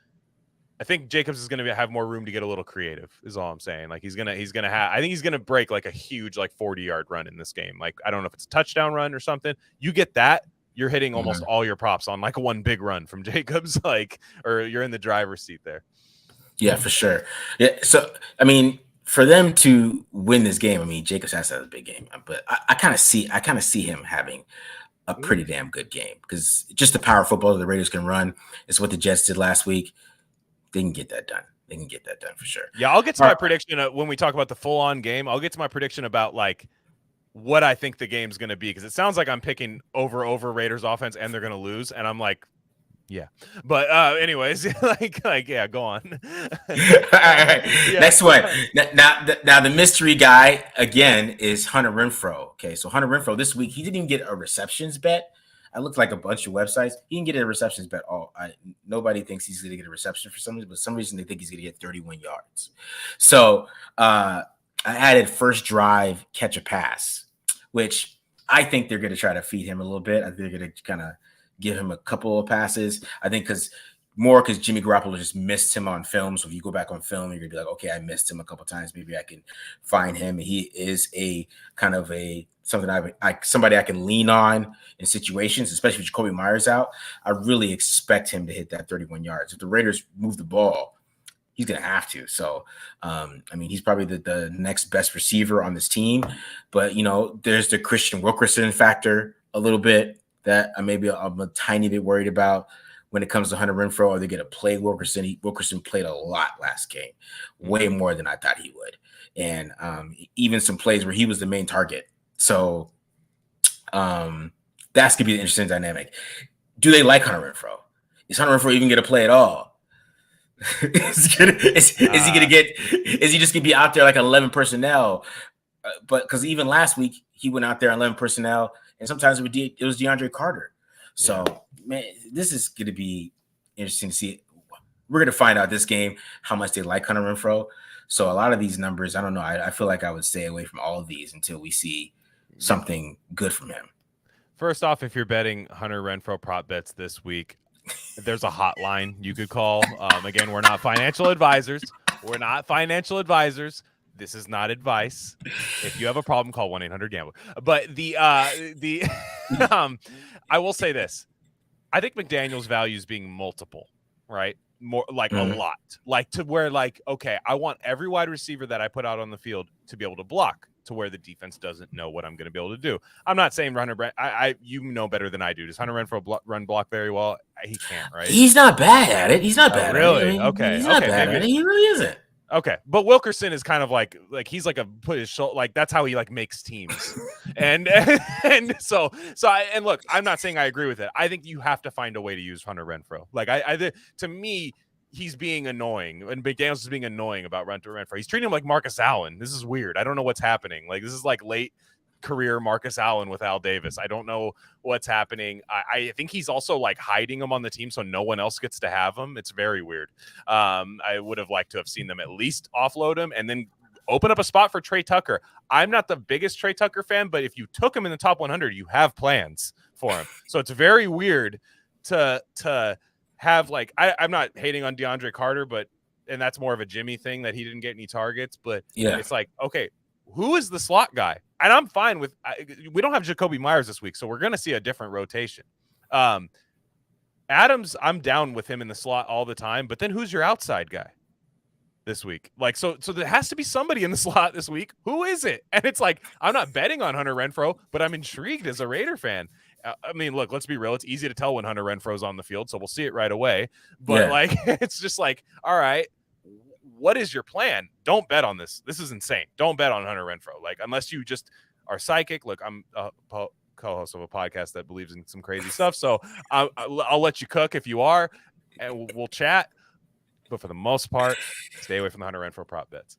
I think Jacobs is going to have more room to get a little creative, is all I'm saying. Like he's gonna have, I think he's gonna break like a huge like 40-yard run in this game. Like I don't know if it's a touchdown run or something. You get that, you're hitting almost all your props on like one big run from Jacobs, like, or you're in the driver's seat there. Yeah, for sure. Yeah, so I mean, for them to win this game, I mean, Jacobs has to have a big game, but I kind of see him having a pretty damn good game because just the power football the Raiders can run is what the Jets did last week. They can get that done. They can get that done for sure. Yeah, I'll get to my prediction when we talk about the full-on game. I'll get to my prediction about like what I think the game's going to be, because it sounds like I'm picking over Raiders offense and they're going to lose, and I'm like, yeah. But anyways, like yeah, go on. All right. Yeah. Next one. Now the mystery guy again is Hunter Renfrow. Okay, so Hunter Renfrow this week, he didn't even get a receptions bet. I looked like a bunch of websites. He didn't get a receptions bet. Nobody thinks he's going to get a reception for some reason, but some reason they think he's going to get 31 yards. So I added first drive, catch a pass, which I think they're going to try to feed him a little bit. I think they're going to kind of give him a couple of passes. I think because Jimmy Garoppolo just missed him on film. So if you go back on film, you're going to be like, okay, I missed him a couple of times. Maybe I can find him. He is a kind of somebody I can lean on in situations, especially with Jacoby Myers out. I really expect him to hit that 31 yards. If the Raiders move the ball, he's going to have to. So, I mean, he's probably the next best receiver on this team. But, there's the Christian Wilkerson factor a little bit that I'm a tiny bit worried about when it comes to Hunter Renfrow. Are they going to play Wilkerson? Wilkerson played a lot last game, way more than I thought he would. And even some plays where he was the main target. So that's going to be an interesting dynamic. Do they like Hunter Renfrow? Is Hunter Renfrow even going to play at all? Is he just going to be out there like 11 personnel? But because even last week, he went out there 11 personnel, and sometimes it was DeAndre Carter. So, man, this is going to be interesting to see. We're going to find out this game how much they like Hunter Renfrow. So a lot of these numbers, I don't know. I feel like I would stay away from all of these until we see something good from him. First off, if you're betting Hunter Renfrow prop bets this week, there's a hotline you could call. Again, we're not financial advisors. This is not advice. If you have a problem, call 1-800-GAMBLER. But I will say this. I think McDaniel's values being multiple, right? More like a lot. Like to where like, okay, I want every wide receiver that I put out on the field to be able to block, to where the defense doesn't know what I'm going to be able to do. I'm not saying you know better than I do. Does Hunter Renfrow run block very well? He can't, right? He's not bad at it. He's not bad really? at it. Okay. He's not bad at it. He really isn't. Okay, but Wilkerson is kind of like he's like put his shoulder, like that's how he like makes teams, and so look, I'm not saying I agree with it. I think you have to find a way to use Hunter Renfrow. Like to me, he's being annoying, and McDaniels is being annoying about Hunter Renfrow. He's treating him like Marcus Allen. This is weird. I don't know what's happening. Like this is like late career Marcus Allen with Al Davis. I don't know what's happening. I think he's also like hiding him on the team so no one else gets to have him. It's very weird. I would have liked to have seen them at least offload him and then open up a spot for Trey Tucker. I'm not the biggest Trey Tucker fan, but if you took him in the top 100, you have plans for him. So it's very weird to have like, I'm not hating on DeAndre Carter, and that's more of a Jimmy thing that he didn't get any targets, but it's like, okay, who is the slot guy? And I'm fine with we don't have Jacoby Myers this week, so we're going to see a different rotation. Adams, I'm down with him in the slot all the time, but then who's your outside guy this week? Like, so there has to be somebody in the slot this week. Who is it? And it's like, I'm not betting on Hunter Renfrow, but I'm intrigued as a Raider fan. I mean, look, let's be real. It's easy to tell when Hunter Renfrow's on the field, so we'll see it right away. But like, it's just like, all right, what is your plan? Don't bet on this. This is insane. Don't bet on Hunter Renfrow. Like, unless you just are psychic. Look, I'm a co-host of a podcast that believes in some crazy stuff. So I'll let you cook if you are, and we'll chat. But for the most part, stay away from the Hunter Renfrow prop bets.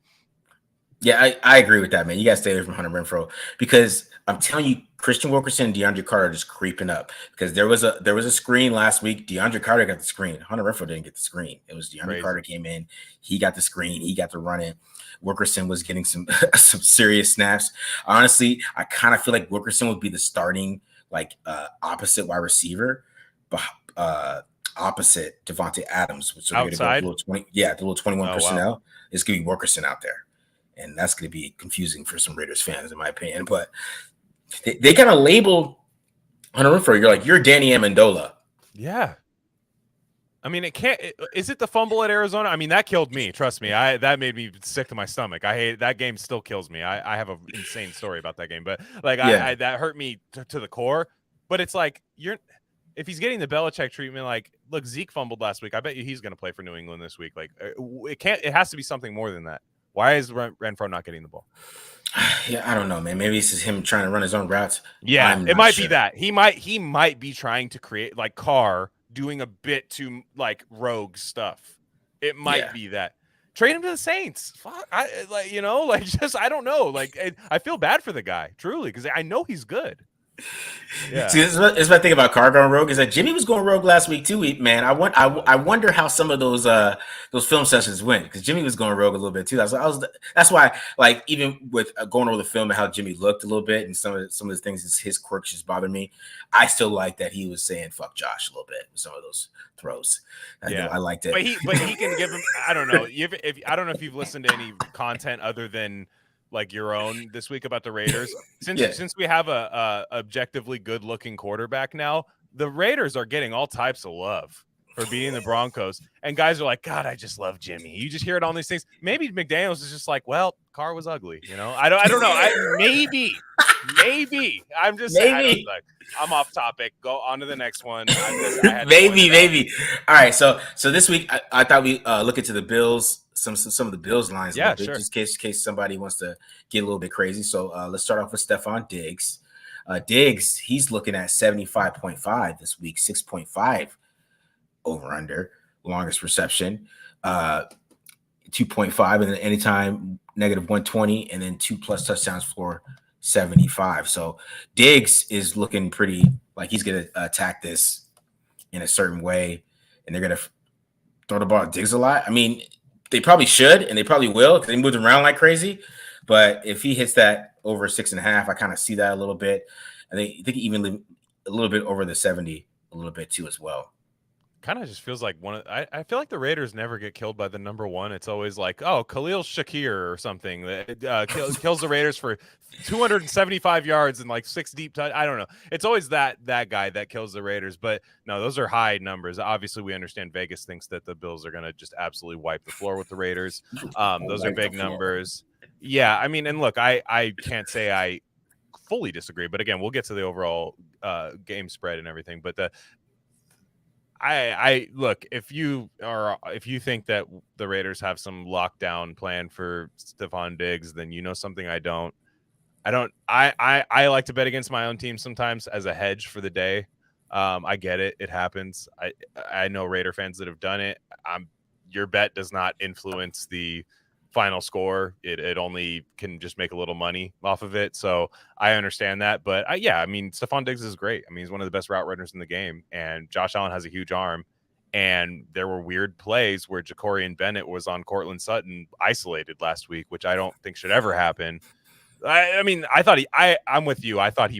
Yeah, I agree with that, man. You got to stay away from Hunter Renfro because I'm telling you, Christian Wilkerson and DeAndre Carter are just creeping up. Because there was a screen last week. DeAndre Carter got the screen. Hunter Renfro didn't get the screen. It was DeAndre Crazy. Carter came in. He got the screen. He got to run it. Wilkerson was getting some some serious snaps. Honestly, I kind of feel like Wilkerson would be the starting opposite wide receiver, but opposite Devontae Adams. So they're going to go with Outside? the little 20, the little 21 Oh, wow. personnel. It's going to be Wilkerson out there. And that's going to be confusing for some Raiders fans, in my opinion. But they kind of labeled Hunter Renfro. You're like, you're Danny Amendola. Yeah. I mean, is it the fumble at Arizona? I mean, that killed me. Trust me. That made me sick to my stomach. I hate that game. Still kills me. I have an insane story about that game, but that hurt me to the core. But it's like if he's getting the Belichick treatment, like, look, Zeke fumbled last week. I bet you he's going to play for New England this week. Like, it has to be something more than that. Why is Renfro not getting the ball? Yeah, I don't know, man. Maybe this is him trying to run his own routes. Yeah, it might be that. He might be trying to create, like Carr doing a bit too like rogue stuff. It might be that. Trade him to the Saints. Fuck, I don't know. Like, I feel bad for the guy, truly, because I know he's good. Yeah. See, this is what I think about Carr going rogue is that Jimmy was going rogue last week too. Man, I wonder how some of those film sessions went because Jimmy was going rogue a little bit too. That's why, like, even with going over the film and how Jimmy looked a little bit and some of the things his quirks just bothered me. I still like that he was saying "fuck Josh" a little bit with some of those throws. I liked it. But he can give him. I don't know. If I don't know if you've listened to any content other than like your own this week about the Raiders. Since we have a objectively good looking quarterback now, the Raiders are getting all types of love for beating the Broncos. And guys are like, God, I just love Jimmy. You just hear it on these things. Maybe McDaniels is just like, well, Carr was ugly. You know, I don't know. Maybe. I'm just saying. I'm off topic. Go on to the next one. Maybe. All right. So this week I thought we look into the Bills. Some of the Bills lines, sure. Just in case somebody wants to get a little bit crazy. So let's start off with Stephon Diggs. Diggs, he's looking at 75.5 this week, 6.5 over under longest reception, 2.5, and then anytime -120, and then 2+ touchdowns for 75. So Diggs is looking pretty like he's going to attack this in a certain way, and they're going to throw the ball at Diggs a lot. I mean, they probably should, and they probably will because they moved around like crazy. But if he hits that over 6.5, I kind of see that a little bit. I think even a little bit over the 70, a little bit too as well. Kind of just feels like I feel like the Raiders never get killed by the number one. It's always like, oh, Khalil Shakir or something that kills the Raiders for 275 yards and like 6 deep touch. I don't know. It's always that guy that kills the Raiders. But no, those are high numbers. Obviously, we understand Vegas thinks that the Bills are going to just absolutely wipe the floor with the Raiders. Those are big numbers. Yeah, I mean, and look, I can't say I fully disagree, but again, we'll get to the overall game spread and everything. But I look, if you think that the Raiders have some lockdown plan for Stephon Diggs, then you know something I don't. I like to bet against my own team sometimes as a hedge for the day. I get it. It happens. I know Raider fans that have done it. Your bet does not influence the final score. It only can just make a little money off of it. So I understand that. But I mean, Stephon Diggs is great. I mean, he's one of the best route runners in the game. And Josh Allen has a huge arm. And there were weird plays where Ja'Cory Bennett was on Cortland Sutton isolated last week, which I don't think should ever happen. I mean, I'm with you. I thought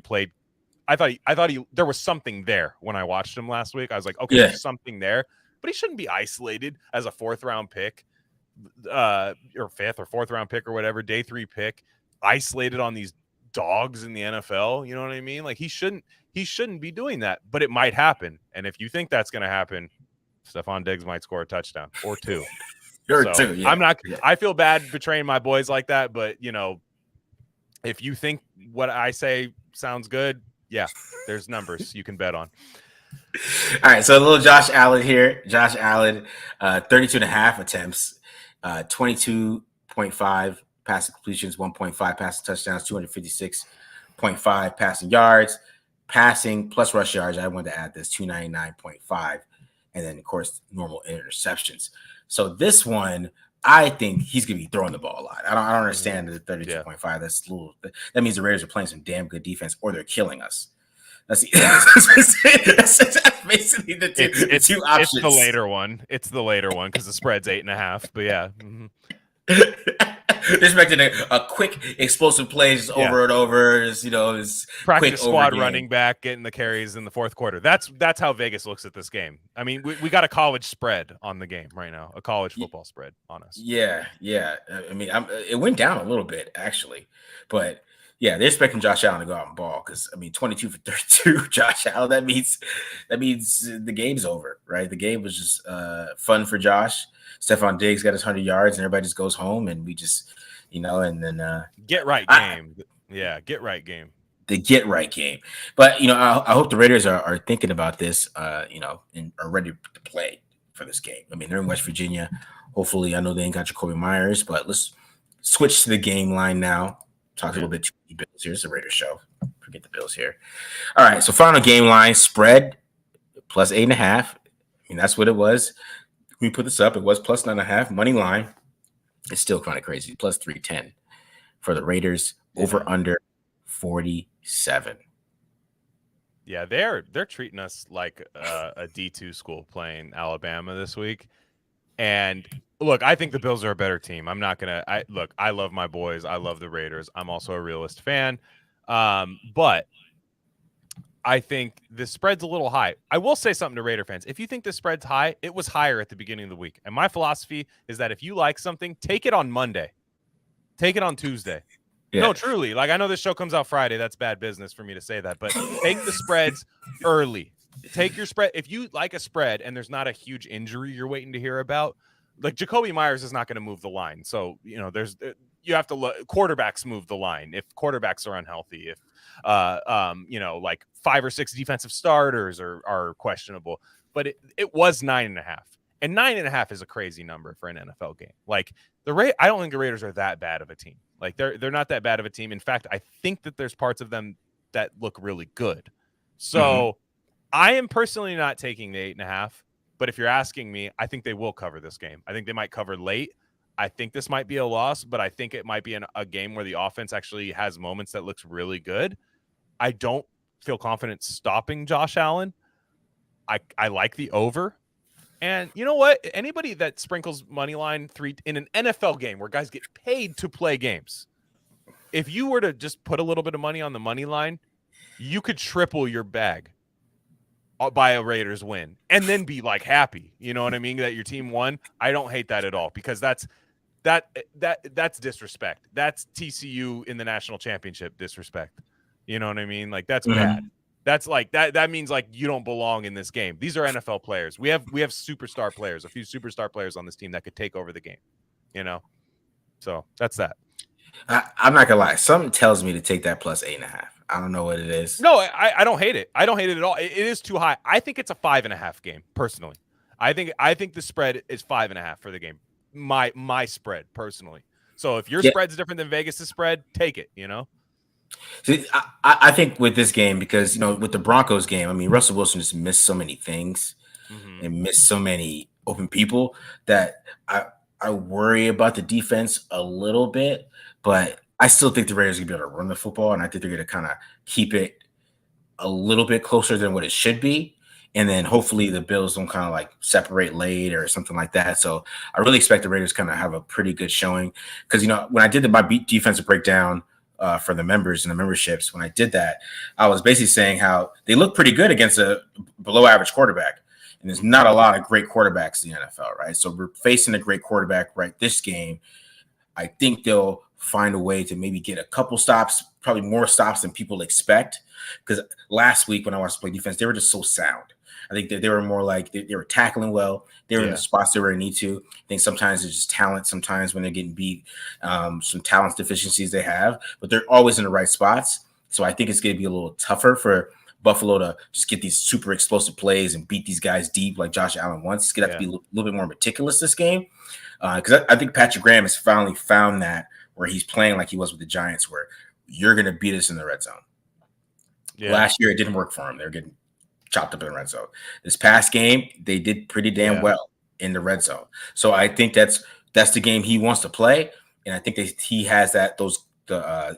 there was something there when I watched him last week. I was like, okay, there's something there, but he shouldn't be isolated as a 4th round pick. Or 5th or 4th round pick or whatever, day 3 pick, isolated on these dogs in the NFL. You know what I mean? Like he shouldn't be doing that, but it might happen. And if you think that's going to happen, Stephon Diggs might score a touchdown or 2. I'm not. Yeah. I feel bad betraying my boys like that, but you know, if you think what I say sounds good, yeah, there's numbers you can bet on. All right, so a little Josh Allen here. Josh Allen, 32.5 attempts. 22.5 passing completions, 1.5 passing touchdowns, 256.5 passing yards, passing plus rush yards. I wanted to add this 299.5, and then of course normal interceptions. So this one, I think he's going to be throwing the ball a lot. I don't Mhm. understand the 32.5. That's a little. That means the Raiders are playing some damn good defense, or they're killing us. That's basically the two It's the options. later one. It's the later one because the spread's 8.5. But yeah. They're expecting a quick, explosive plays Yeah. over and over. Is quick Practice over squad game. running back getting the carries in the fourth quarter. That's how Vegas looks at this game. I mean, we got a college spread on the game right now, a college football spread on us. Yeah. I mean, it went down a little bit actually, but yeah, they're expecting Josh Allen to go out and ball because I mean, 22 for 32, Josh Allen. That means the game's over, right? The game was just fun for Josh. Stephon Diggs got his 100 yards, and everybody just goes home, and we just, and then get right game. Get right game. The get right game. But I hope the Raiders are thinking about this, and are ready to play for this game. I mean, they're in West Virginia. Hopefully, I know they ain't got Jacoby Myers, but let's switch to the game line now. Talk a little bit to the Bills. Here's the Raiders show. Forget the Bills here. All right, so final game line spread plus 8.5. I mean, that's what it was. We put this up. It was plus 9.5. Money line. It's still kind of crazy. Plus 310 for the Raiders. Over under 47. Yeah, they're treating us like a D2 school playing Alabama this week. And look, I think the Bills are a better team. I'm not gonna. I love my boys. I love the Raiders. I'm also a realist fan, but I think the spread's a little high. I will say something to Raider fans. If you think the spread's high, it was higher at the beginning of the week. And my philosophy is that if you like something, take it on Monday, take it on Tuesday. Yeah. No, truly. Like, I know this show comes out Friday. That's bad business for me to say that, but take the spreads early. Take your spread. If you like a spread and there's not a huge injury you're waiting to hear about, like Jacoby Myers is not going to move the line. So, you have to look. Quarterbacks move the line. If quarterbacks are unhealthy, if, like 5 or 6 defensive starters are questionable, but it was 9.5, and 9.5 is a crazy number for an NFL game. Like I don't think the Raiders are that bad of a team. Like they're not that bad of a team. In fact, I think that there's parts of them that look really good. So I am personally not taking the 8.5, but if you're asking me, I think they will cover this game. I think they might cover late. I think this might be a loss, but I think it might be a game where the offense actually has moments that looks really good. I don't feel confident stopping Josh Allen. I like the over. And you know what? Anybody that sprinkles money line 3 in an NFL game where guys get paid to play games, if you were to just put a little bit of money on the money line, you could triple your bag by a Raiders win and then be like happy. You know what I mean? That your team won. I don't hate that at all because that's disrespect. That's TCU in the national championship disrespect. You know what I mean? Like that's bad. That's like that means like you don't belong in this game. These are NFL players. We have superstar players, a few superstar players on this team that could take over the game, So that's that. I'm not gonna lie. Something tells me to take that plus 8.5. I don't know what it is. No, I don't hate it. I don't hate it at all. It is too high. I think it's a 5.5 game personally. I think the spread is 5.5 for the game. My spread personally. So if your spread's different than Vegas' spread, take it. See, I think with this game, because with the Broncos game, I mean, Russell Wilson just missed so many things and missed so many open people that I worry about the defense a little bit, but I still think the Raiders are gonna be able to run the football, and I think they're gonna kind of keep it a little bit closer than what it should be. And then hopefully the Bills don't kind of like separate late or something like that. So I really expect the Raiders kind of have a pretty good showing because, when I did my defensive breakdown for the members and the memberships, when I did that, I was basically saying how they look pretty good against a below average quarterback. And there's not a lot of great quarterbacks in the NFL, right? So we're facing a great quarterback right this game. I think they'll find a way to maybe get a couple stops, probably more stops than people expect. Because last week when I watched play defense, they were just so sound. I think that they were more like they were tackling well. They were in the spots they were need to. I think sometimes it's just talent. Sometimes when they're getting beat, some talent deficiencies they have, but they're always in the right spots. So I think it's going to be a little tougher for Buffalo to just get these super explosive plays and beat these guys deep like Josh Allen wants. It's going to have to be a little bit more meticulous this game because I think Patrick Graham has finally found that where he's playing like he was with the Giants, where you're going to beat us in the red zone. Yeah. Last year, it didn't work for him. They're getting chopped up in the red zone. This past game, they did pretty damn well in the red zone. So I think that's that's the game he wants to play, and I think he has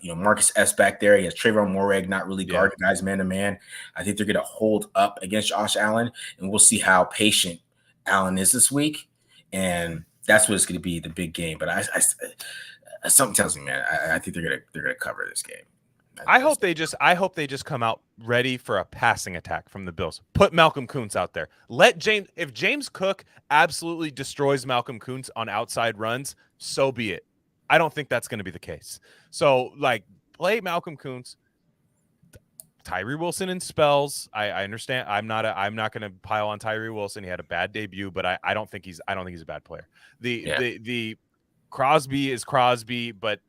Marcus S back there. He has Trayvon Moreg not really guarding guys man to man. I think they're going to hold up against Josh Allen, and we'll see how patient Allen is this week, and that's what it's going to be, the big game. But I something tells me, man, I think they're gonna cover this game. I hope they just come out ready for a passing attack from the Bills. Put Malcolm Kuntz out there. If James Cook absolutely destroys Malcolm Kuntz on outside runs, so be it. I don't think that's going to be the case. So, like, play Malcolm Kuntz, Tyree Wilson in spells. I understand. I'm not going to pile on Tyree Wilson. He had a bad debut, but I don't think he's a bad player. The Crosby is Crosby, but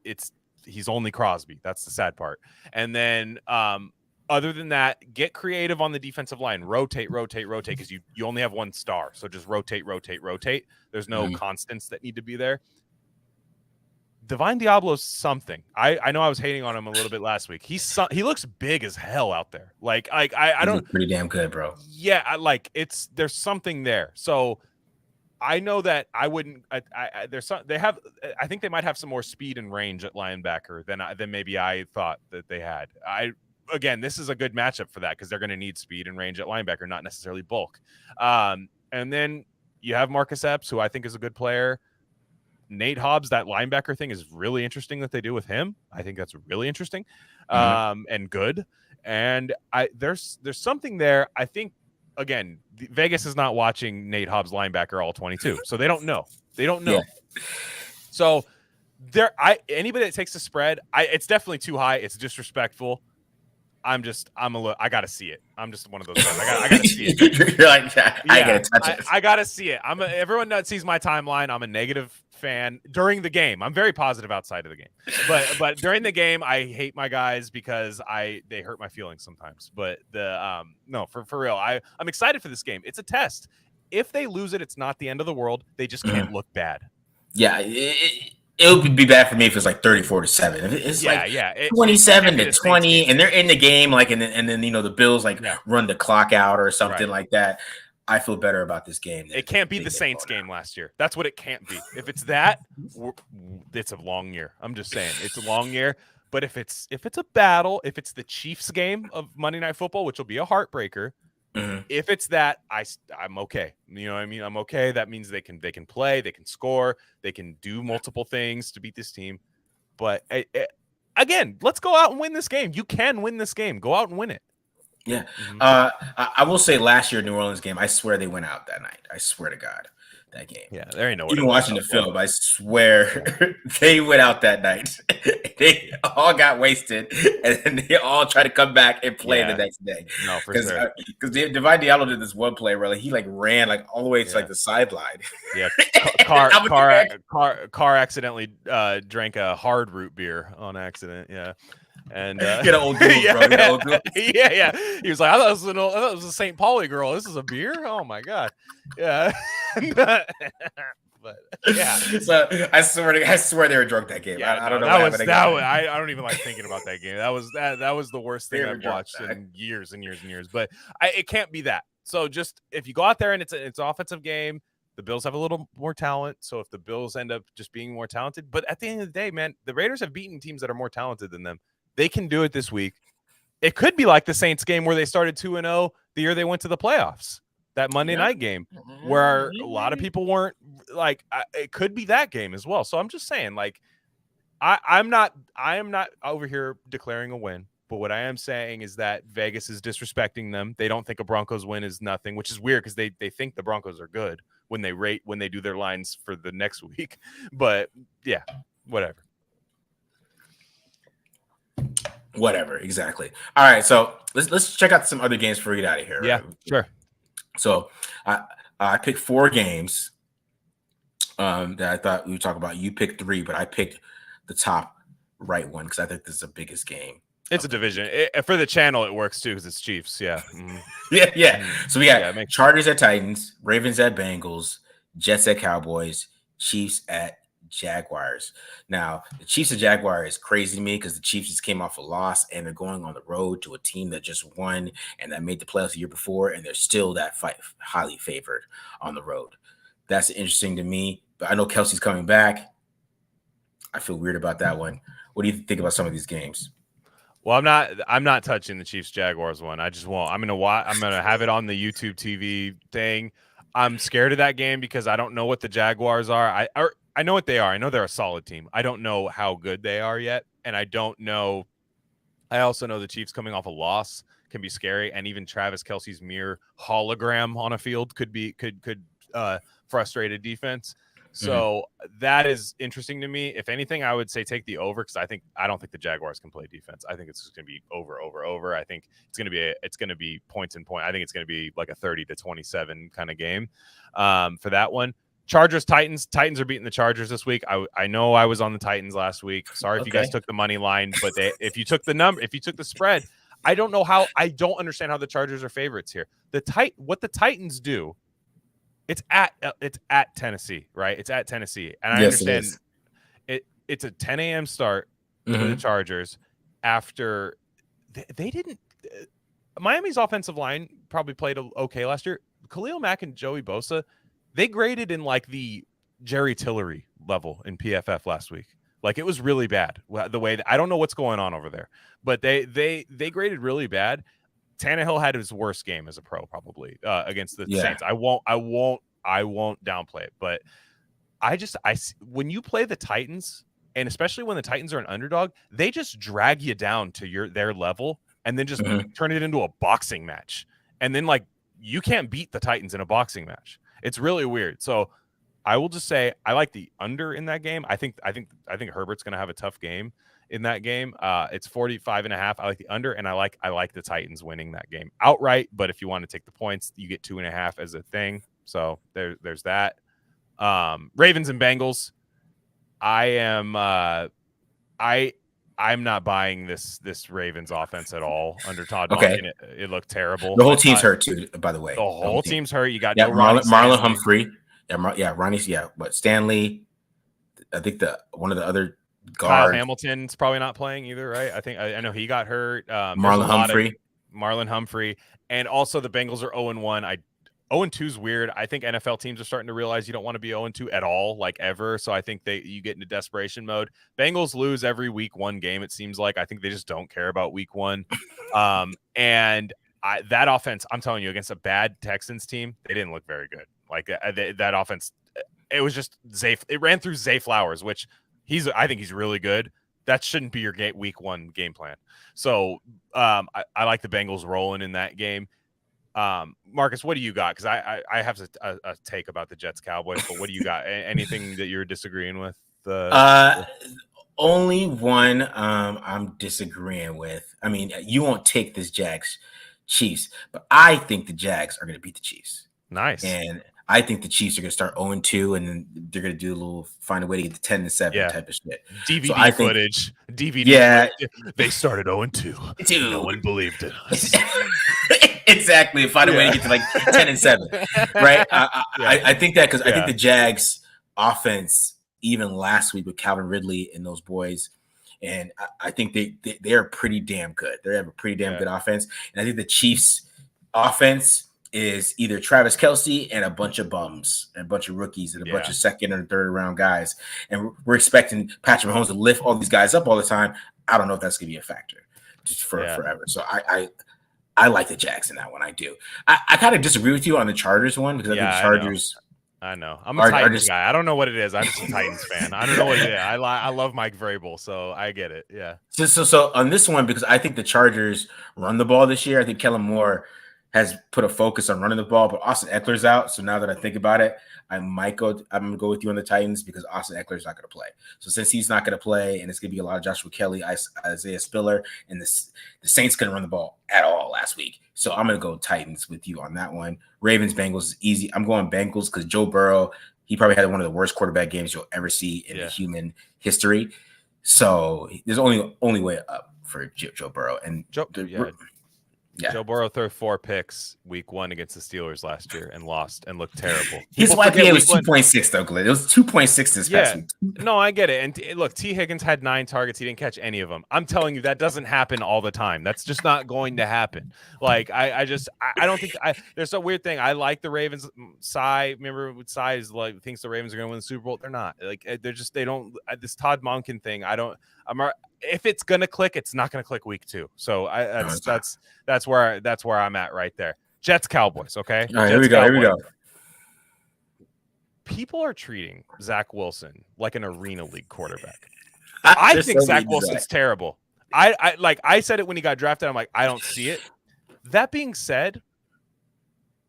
he's only Crosby. That's the sad part. And then other than that, get creative on the defensive line. Rotate, because you only have one star. So just rotate. There's no constants that need to be there. Divine Diablo's something. I know I was hating on him a little bit last week. He looks big as hell out there. Like I don't pretty damn good, bro. Yeah, there's something there. So I know that I wouldn't. I think they might have some more speed and range at linebacker than maybe I thought that they had. Again, this is a good matchup for that because they're going to need speed and range at linebacker, not necessarily bulk. And then you have Marcus Epps, who I think is a good player. Nate Hobbs, that linebacker thing is really interesting that they do with him. I think that's really interesting and good. And there's something there. I think, again, Vegas is not watching Nate Hobbs linebacker all 22, so they don't know. Yeah. So anybody that takes the spread, it's definitely too high. It's disrespectful. I gotta see it. I'm just one of those guys. I gotta see it. You're like, I gotta touch it. I gotta see it. Everyone that sees my timeline, I'm a negative fan during the game. I'm very positive outside of the game, but during the game, I hate my guys because they hurt my feelings sometimes. But no, for real, I'm excited for this game. It's a test. If they lose it, it's not the end of the world. They just can't look bad. Yeah. It would be bad for me if it's like 34-7. If it's 27-20, and they're in the game, like, and then the Bills run the clock out or something like that. I feel better about this game. It can't be the Saints game last year. That's what it can't be. If it's that, it's a long year. I'm just saying it's a long year. But if it's a battle, if it's the Chiefs game of Monday Night Football, which will be a heartbreaker. If it's that, I'm okay. You know what I mean? I'm okay. That means they can play, they can score, they can do multiple things to beat this team. But again, let's go out and win this game. You can win this game. Go out and win it. Yeah. I will say last year New Orleans game, I swear they went out that night. I swear to God. That game. Yeah, there ain't no. Even watching the film, I swear they went out that night. They all got wasted, and then they all tried to come back and play the next day. No, for sure. Because Divine Diablo did this one play where he ran all the way to the sideline. Yeah, car accidentally drank a hard root beer on accident. Yeah. And get an old dude, bro. Yeah. He was like, I thought it was a St. Pauli girl. This is a beer. Oh my God. Yeah. But yeah. So I swear they were drunk that game. I don't know. I don't even like thinking about that game. That was the worst thing I've watched in years and years and years. But it can't be that. So just if you go out there and it's an offensive game, the Bills have a little more talent. So if the Bills end up just being more talented, but at the end of the day, man, the Raiders have beaten teams that are more talented than them. They can do it this week. It could be like the Saints game where they started 2-0 the year they went to the playoffs. That Monday night game where a lot of people weren't like. It could be that game as well. So I'm just saying, like, I am not over here declaring a win. But what I am saying is that Vegas is disrespecting them. They don't think a Broncos win is nothing, which is weird because they think the Broncos are good when they do their lines for the next week. But yeah, whatever. Whatever, exactly. All right, so let's check out some other games before we get out of here. Yeah, sure. So I picked 4 games that I thought we would talk about. You picked 3, but I picked the top right one because I think this is the biggest game. It's a division. For the channel, it works too because it's Chiefs. Yeah. Yeah. So we got Chargers at Titans, Ravens at Bengals, Jets at Cowboys, Chiefs at Jaguars. Now, the Chiefs and Jaguars is crazy to me because the Chiefs just came off a loss and they're going on the road to a team that just won and that made the playoffs the year before, and they're still that highly favored on the road. That's interesting to me. But I know Kelsey's coming back. I feel weird about that one. What do you think about some of these games? Well, I'm not touching the Chiefs Jaguars one. I just won't. I'm gonna have it on the YouTube TV thing. I'm scared of that game because I don't know what the Jaguars are. I know what they are. I know they're a solid team. I don't know how good they are yet, and I don't know. I also know the Chiefs coming off a loss can be scary, and even Travis Kelce's mere hologram on a field could frustrate a defense. So that is interesting to me. If anything, I would say take the over because I don't think the Jaguars can play defense. I think it's just going to be over. I think it's going to be points and point. I think it's going to be like a 30-27 kind of game for that one. Chargers Titans. Titans are beating the Chargers this week. I know I was on the Titans last week. Sorry if you guys took the money line, but if you took the spread, I don't understand how the Chargers are favorites here. What the Titans do. It's at Tennessee, right? It's at Tennessee, and I understand it's a 10 a.m. start for the Chargers. After they didn't, Miami's offensive line probably played okay last year. Khalil Mack and Joey Bosa, they graded in like the Jerry Tillery level in PFF last week. Like it was really bad. The way I don't know what's going on over there, but they graded really bad. Tannehill had his worst game as a pro probably against the Saints. I won't downplay it, but when you play the Titans, and especially when the Titans are an underdog, they just drag you down to their level and then just turn it into a boxing match. And then like you can't beat the Titans in a boxing match. It's really weird. So I will just say I like the under in that game. I think Herbert's going to have a tough game in that game. It's 45.5. I like the under, and I like the Titans winning that game outright. But if you want to take the points, you get 2.5 as a thing. So there's that. Ravens and Bengals. I'm not buying this Ravens offense at all under Todd Monken. It looked terrible. The whole team's hurt too, by the way. The whole team's hurt. You got Marlon Humphrey. Ronnie's but Stanley. I think one of the other guards. Kyle Hamilton's probably not playing either, right? I know he got hurt. Marlon Humphrey, and also the Bengals are 0-1. 0-2 is weird. I think NFL teams are starting to realize you don't want to be 0-2 at all, like ever. So I think you get into desperation mode. Bengals lose every week 1 game, it seems like. I think they just don't care about week 1. And that offense, I'm telling you, against a bad Texans team, they didn't look very good. Like that offense, it was just Zay. It ran through Zay Flowers, which I think he's really good. That shouldn't be your week 1 game plan. So I like the Bengals rolling in that game. Marcus, what do you got? Because I have a take about the Jets Cowboys, but what do you got? Anything that you're disagreeing with? Only one I'm disagreeing with. I mean, you won't take this Jags Chiefs, but I think the Jags are going to beat the Chiefs. Nice. And I think the Chiefs are going to start 0-2, and then they're going to find a way to get to 10-7 type of shit. DVD footage. DVD footage. They started 0-2. Dude. No one believed in us. Exactly. Find a way to get to like 10-7, right? I think that because I think the Jags offense, even last week with Calvin Ridley and those boys, and I think they are pretty damn good. They have a pretty damn good offense, and I think the Chiefs offense is either Travis Kelce and a bunch of bums and a bunch of rookies and a bunch of second and third round guys. And we're expecting Patrick Mahomes to lift all these guys up all the time. I don't know if that's going to be a factor just for forever. So I like the Jags in that one. I do. I kind of disagree with you on the Chargers one because I think the Chargers. I know. I'm a Titans guy. I don't know what it is. I'm just a Titans fan. I don't know what it is. I love Mike Vrabel, so I get it. Yeah. So on this one, because I think the Chargers run the ball this year, I think Kellen Moore has put a focus on running the ball, but Austin Eckler's out. So now that I think about it, I'm going to go with you on the Titans because Austin Eckler's not going to play. So since he's not going to play, and it's going to be a lot of Joshua Kelly, Isaiah Spiller, and the Saints couldn't run the ball at all last week. So I'm going to go Titans with you on that one. Ravens, Bengals is easy. I'm going Bengals because Joe Burrow, he probably had one of the worst quarterback games you'll ever see in human history. So there's only way up for Joe Burrow. And Yeah. Joe Burrow threw 4 picks week 1 against the Steelers last year and lost and looked terrible. His People forget YPA was week 1. 2.6 though, Glenn. It was 2.6 this past Yeah. week. No, I get it. And look, T. Higgins had 9 targets. He didn't catch any of them. I'm telling you, that doesn't happen all the time. That's just not going to happen. Like, I don't think there's a weird thing. I like the Ravens. Cy, remember with Cy is like thinks the Ravens are going to win the Super Bowl. They're not. Like, they don't. This Todd Monken thing. If it's going to click, it's not going to click week 2. So that's where I'm at right there. Jets Cowboys. Okay. All right, Jets, here we go. People are treating Zach Wilson like an arena league quarterback. I think Zach Wilson's terrible. I said it when he got drafted. I'm like, I don't see it. That being said,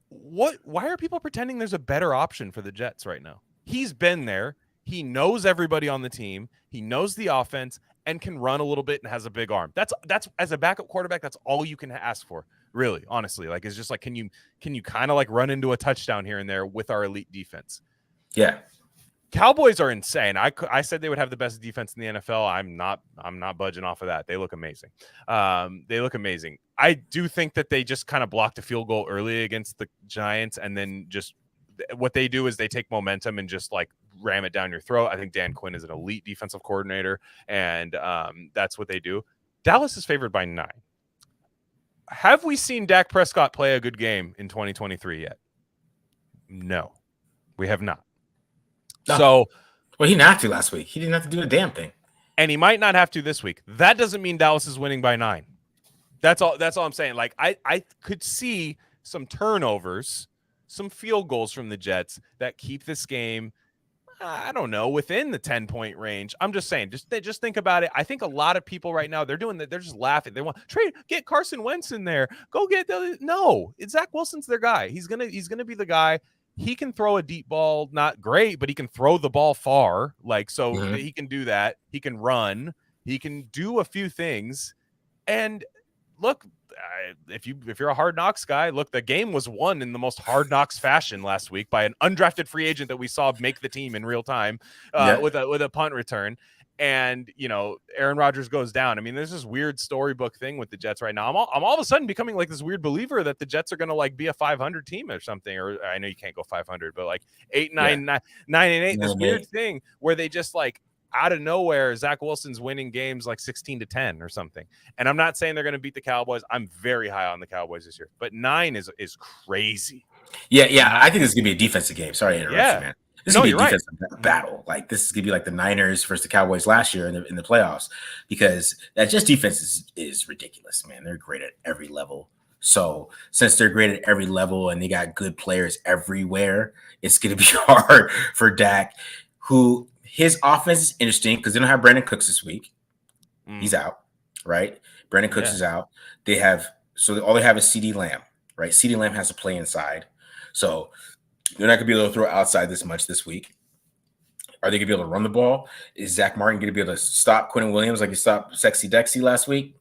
why are people pretending there's a better option for the Jets right now? He's been there. He knows everybody on the team. He knows the offense and can run a little bit and has a big arm. That's as a backup quarterback, that's all you can ask for, really, honestly. Like, it's just like, can you kind of like run into a touchdown here and there with our elite defense? Yeah. Cowboys are insane. I said they would have the best defense in the NFL. I'm not budging off of that. They look amazing. I do think that they just kind of blocked a field goal early against the Giants, and then just what they do is they take momentum and just like ram it down your throat. I think Dan Quinn is an elite defensive coordinator, and that's what they do. Dallas is favored by 9. Have we seen Dak Prescott play a good game in 2023 yet? No, we have not. No. So, well, he didn't have to last week. He didn't have to do a damn thing, and he might not have to this week. That doesn't mean Dallas is winning by 9. That's all I'm saying. Like, I could see some turnovers, some field goals from the Jets that keep this game, I don't know, within the 10-point range. I'm just saying, just think about it. I think a lot of people right now, they're doing that. They're just laughing. They want get Carson Wentz in there. Go get no. It's Zach Wilson's their guy. He's gonna be the guy. He can throw a deep ball, not great, but he can throw the ball far. Like, so he can do that. He can run. He can do a few things. And look, if you're a Hard Knocks guy, look, the game was won in the most Hard Knocks fashion last week by an undrafted free agent that we saw make the team in real time with a punt return. And, Aaron Rodgers goes down. I mean, there's this weird storybook thing with the Jets right now. I'm all of a sudden becoming like this weird believer that the Jets are going to like be a 500 team or something. Or I know you can't go 500, but like 9-8, this weird thing where they just like out of nowhere, Zach Wilson's winning games like 16-10 or something. And I'm not saying they're going to beat the Cowboys. I'm very high on the Cowboys this year, but 9 is crazy. Yeah. I think this is going to be a defensive game. Sorry to interrupt you, man. This is going to be a defensive battle. Like, this is going to be like the Niners versus the Cowboys last year in the playoffs, because that just defense is ridiculous, man. They're great at every level. So since they're great at every level and they got good players everywhere, it's going to be hard for Dak, who his offense is interesting because they don't have Brandon Cooks this week. He's out, right? Brandon Cooks is out. All they have is CeeDee Lamb, right? CeeDee Lamb has to play inside. So they're not going to be able to throw outside this much this week. Are they going to be able to run the ball? Is Zach Martin going to be able to stop Quentin Williams like he stopped Sexy Dexy last week?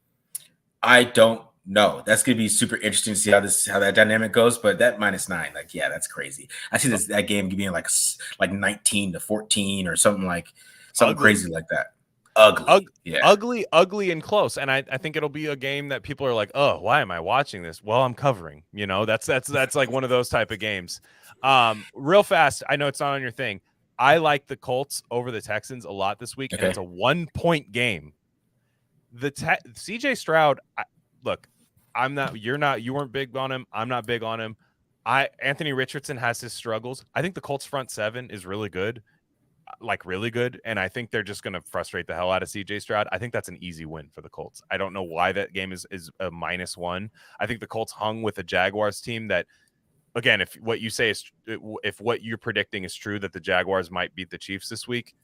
I don't know. That's going to be super interesting to see how that dynamic goes. But that -9, like, yeah, that's crazy. I see that game being like 19-14 or something crazy like that. Ugly and close. And I think it'll be a game that people are like, oh, why am I watching this? Well, I'm covering. That's like one of those type of games. Real fast, I know it's not on your thing. I like the Colts over the Texans a lot this week, and it's a 1-point game. The CJ Stroud, you weren't big on him. I'm not big on him. Anthony Richardson has his struggles. I think the Colts front 7 is really good. And I think they're just going to frustrate the hell out of CJ Stroud. I think that's an easy win for the Colts. I don't know why that game is a -1. I think the Colts hung with a Jaguars team that, again, if what you're predicting is true, that the Jaguars might beat the Chiefs this week,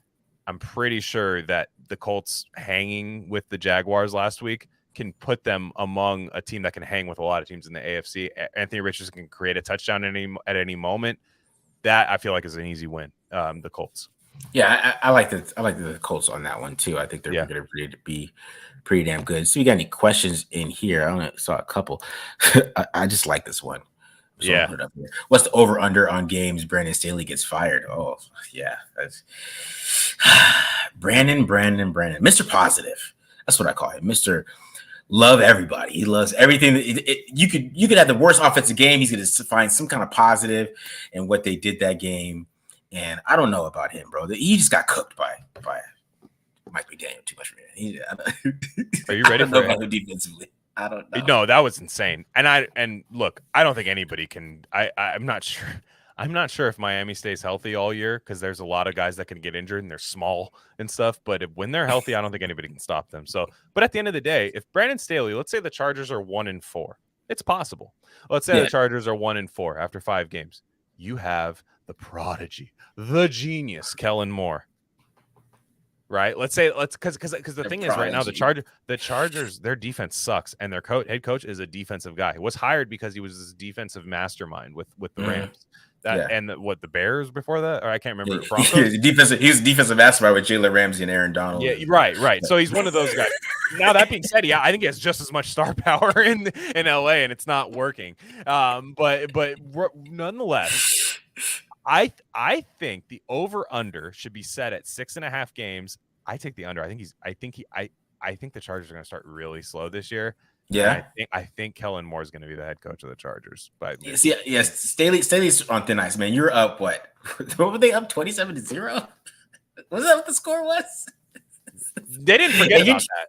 I'm pretty sure that the Colts hanging with the Jaguars last week can put them among a team that can hang with a lot of teams in the AFC. Anthony Richardson can create a touchdown at any moment. That I feel like is an easy win. The Colts. Yeah, I like the Colts on that one too. I think they're going to be pretty damn good. So you got any questions in here? I saw a couple. I just like this one. So what's the over under on games Brandon Staley gets fired? Oh yeah, that's Brandon, Mr. Positive. That's what I call him, Mr. love everybody. He loves everything. You could have the worst offensive game. He's going to find some kind of positive in what they did that game. And I don't know about him, bro. He just got cooked by Mike McDaniel too much for me. Are you ready for it? About him defensively? I don't know. No, that was insane. And look, I don't think anybody can. I'm not sure. I'm not sure if Miami stays healthy all year because there's a lot of guys that can get injured and they're small and stuff. But when they're healthy, I don't think anybody can stop them. So, but at the end of the day, if Brandon Staley, let's say the Chargers are 1-4, it's possible. Let's say the Chargers are 1-4 after 5 games. You have the prodigy, the genius, Kellen Moore. Right. Because the thing is right now the Chargers, their defense sucks and their head coach is a defensive guy. He was hired because he was this defensive mastermind with the Rams. And the Bears before that, or I can't remember. He's defensive mastermind with Jalen Ramsey and Aaron Donald. Yeah, right. So he's one of those guys. Now that being said, I think he has just as much star power in LA, and it's not working. But nonetheless, I think the over under should be set at 6.5 games. I take the under. I think the Chargers are going to start really slow this year. Yeah, I think Kellen Moore is going to be the head coach of the Chargers. But yes, Staley's on thin ice, man. You're up. What were they up 27-0? Was that what the score was? They didn't forget about that.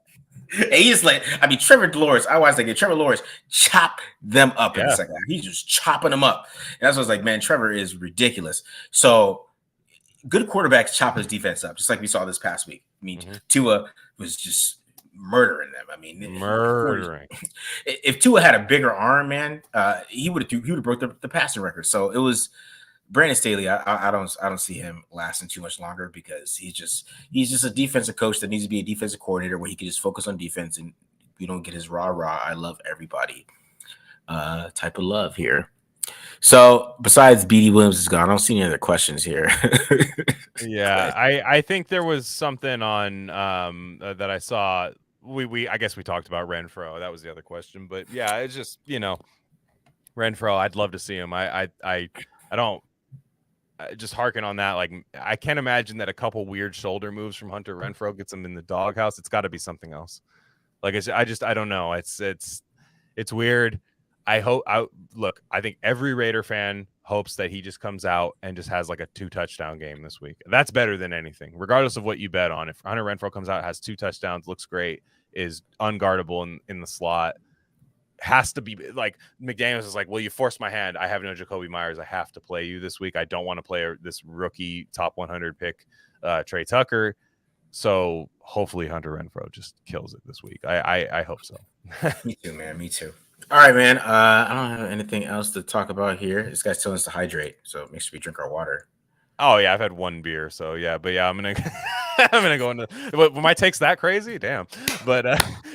And he's like, Trevor Lawrence. I was like, Trevor Lawrence chop them up in the second half. He's just chopping them up. And that's what I was like, man, Trevor is ridiculous. So good quarterbacks chop his defense up, just like we saw this past week. Tua was just murdering them. Murdering. If Tua had a bigger arm, man, he would have broke the passing record. So it was Brandon Staley. I don't see him lasting too much longer because he's just a defensive coach that needs to be a defensive coordinator where he can just focus on defense and you don't get his rah. I love everybody type of love here. So besides BD Williams is gone, I don't see any other questions here. Yeah, I think there was something on that I saw. I guess we talked about Renfro. That was the other question. But yeah, it's just Renfro. I'd love to see him. I don't just harken on that. Like I can't imagine that a couple weird shoulder moves from Hunter Renfro gets him in the doghouse. It's got to be something else. Like I don't know. It's weird. I think every Raider fan hopes that he just comes out and just has like a 2-touchdown game this week. That's better than anything, regardless of what you bet on. If Hunter Renfro comes out, has 2 touchdowns, looks great, is unguardable in the slot, has to be like McDaniels is like, well, you forced my hand. I have no Jacoby Myers. I have to play you this week. I don't want to play this rookie top 100 pick, Trey Tucker. So hopefully Hunter Renfro just kills it this week. I hope so. Me too, man. Me too. All right, man. I don't have anything else to talk about here. This guy's telling us to hydrate, so make sure we drink our water. Oh yeah, I've had 1 beer, so yeah. But yeah, I'm gonna go into. But my take's that crazy, damn. But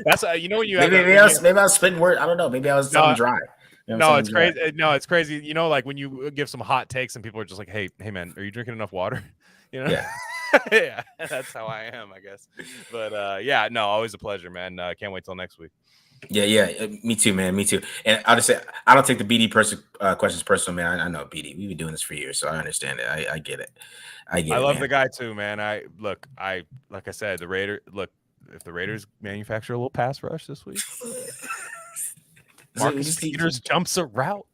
that's when you maybe I was spitting word. I don't know. Maybe I was dry. No, it's crazy. No, it's crazy. Like when you give some hot takes and people are just like, "Hey, man, are you drinking enough water?" Yeah. Yeah, that's how I am, I guess. But always a pleasure, man. Can't wait till next week. Yeah, me too, man. Me too. And I'll just say, I don't take the BD questions personal, man. I know BD. We've been doing this for years, so I understand it. I get it. I love the guy too, man. Like I said, the Raider. Look, if the Raiders manufacture a little pass rush this week, Marcus Peters jumps a route.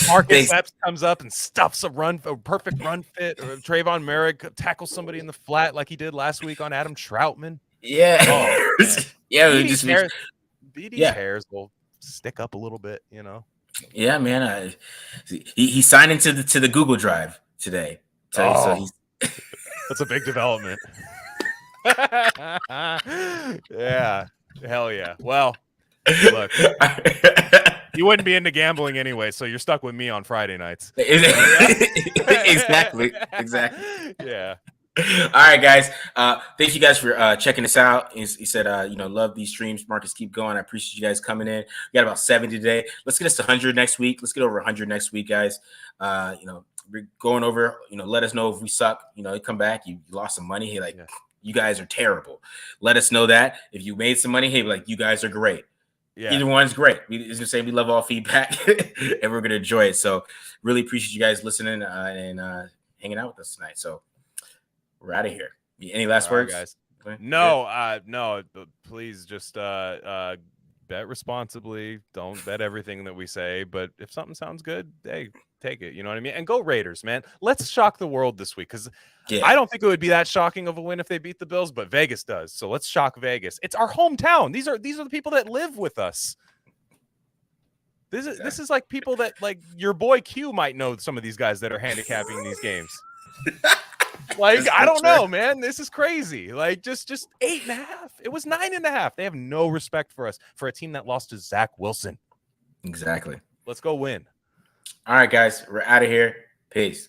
Marcus Epps comes up and stuffs a perfect run fit, or Trayvon Merrick tackles somebody in the flat like he did last week on Adam Troutman. Yeah. BD's hairs will stick up a little bit, Yeah, man. He signed into the Google Drive today. So that's a big development. Yeah. Hell yeah. Well, look. You wouldn't be into gambling anyway, so you're stuck with me on Friday nights. Exactly. Yeah. All right, guys. Thank you guys for checking us out. He said, love these streams. Marcus, keep going. I appreciate you guys coming in. We got about 70 today. Let's get us to 100 next week. Let's get over 100 next week, guys. We're going over, let us know if we suck. You come back, you lost some money. Hey, you guys are terrible. Let us know that. If you made some money, hey, you guys are great. Yeah. Either one's great. We love all feedback and we're going to enjoy it. So really appreciate you guys listening and hanging out with us tonight. So we're out of here. Any last words? Guys. No, please just bet responsibly. Don't bet everything that we say, but if something sounds good, hey, take it. You know what I mean? And go Raiders, man. Let's shock the world this week, because I don't think it would be that shocking of a win if they beat the Bills, but Vegas does. So let's shock Vegas. It's our hometown. These are the people that live with us. This is like people that, like, your boy Q might know some of these guys that are handicapping these games. Like, I don't know, man. This is crazy. Like, just 8.5. It was 9.5. They have no respect for us, for a team that lost to Zach Wilson. Exactly. Let's go win. All right, guys, we're out of here. Peace.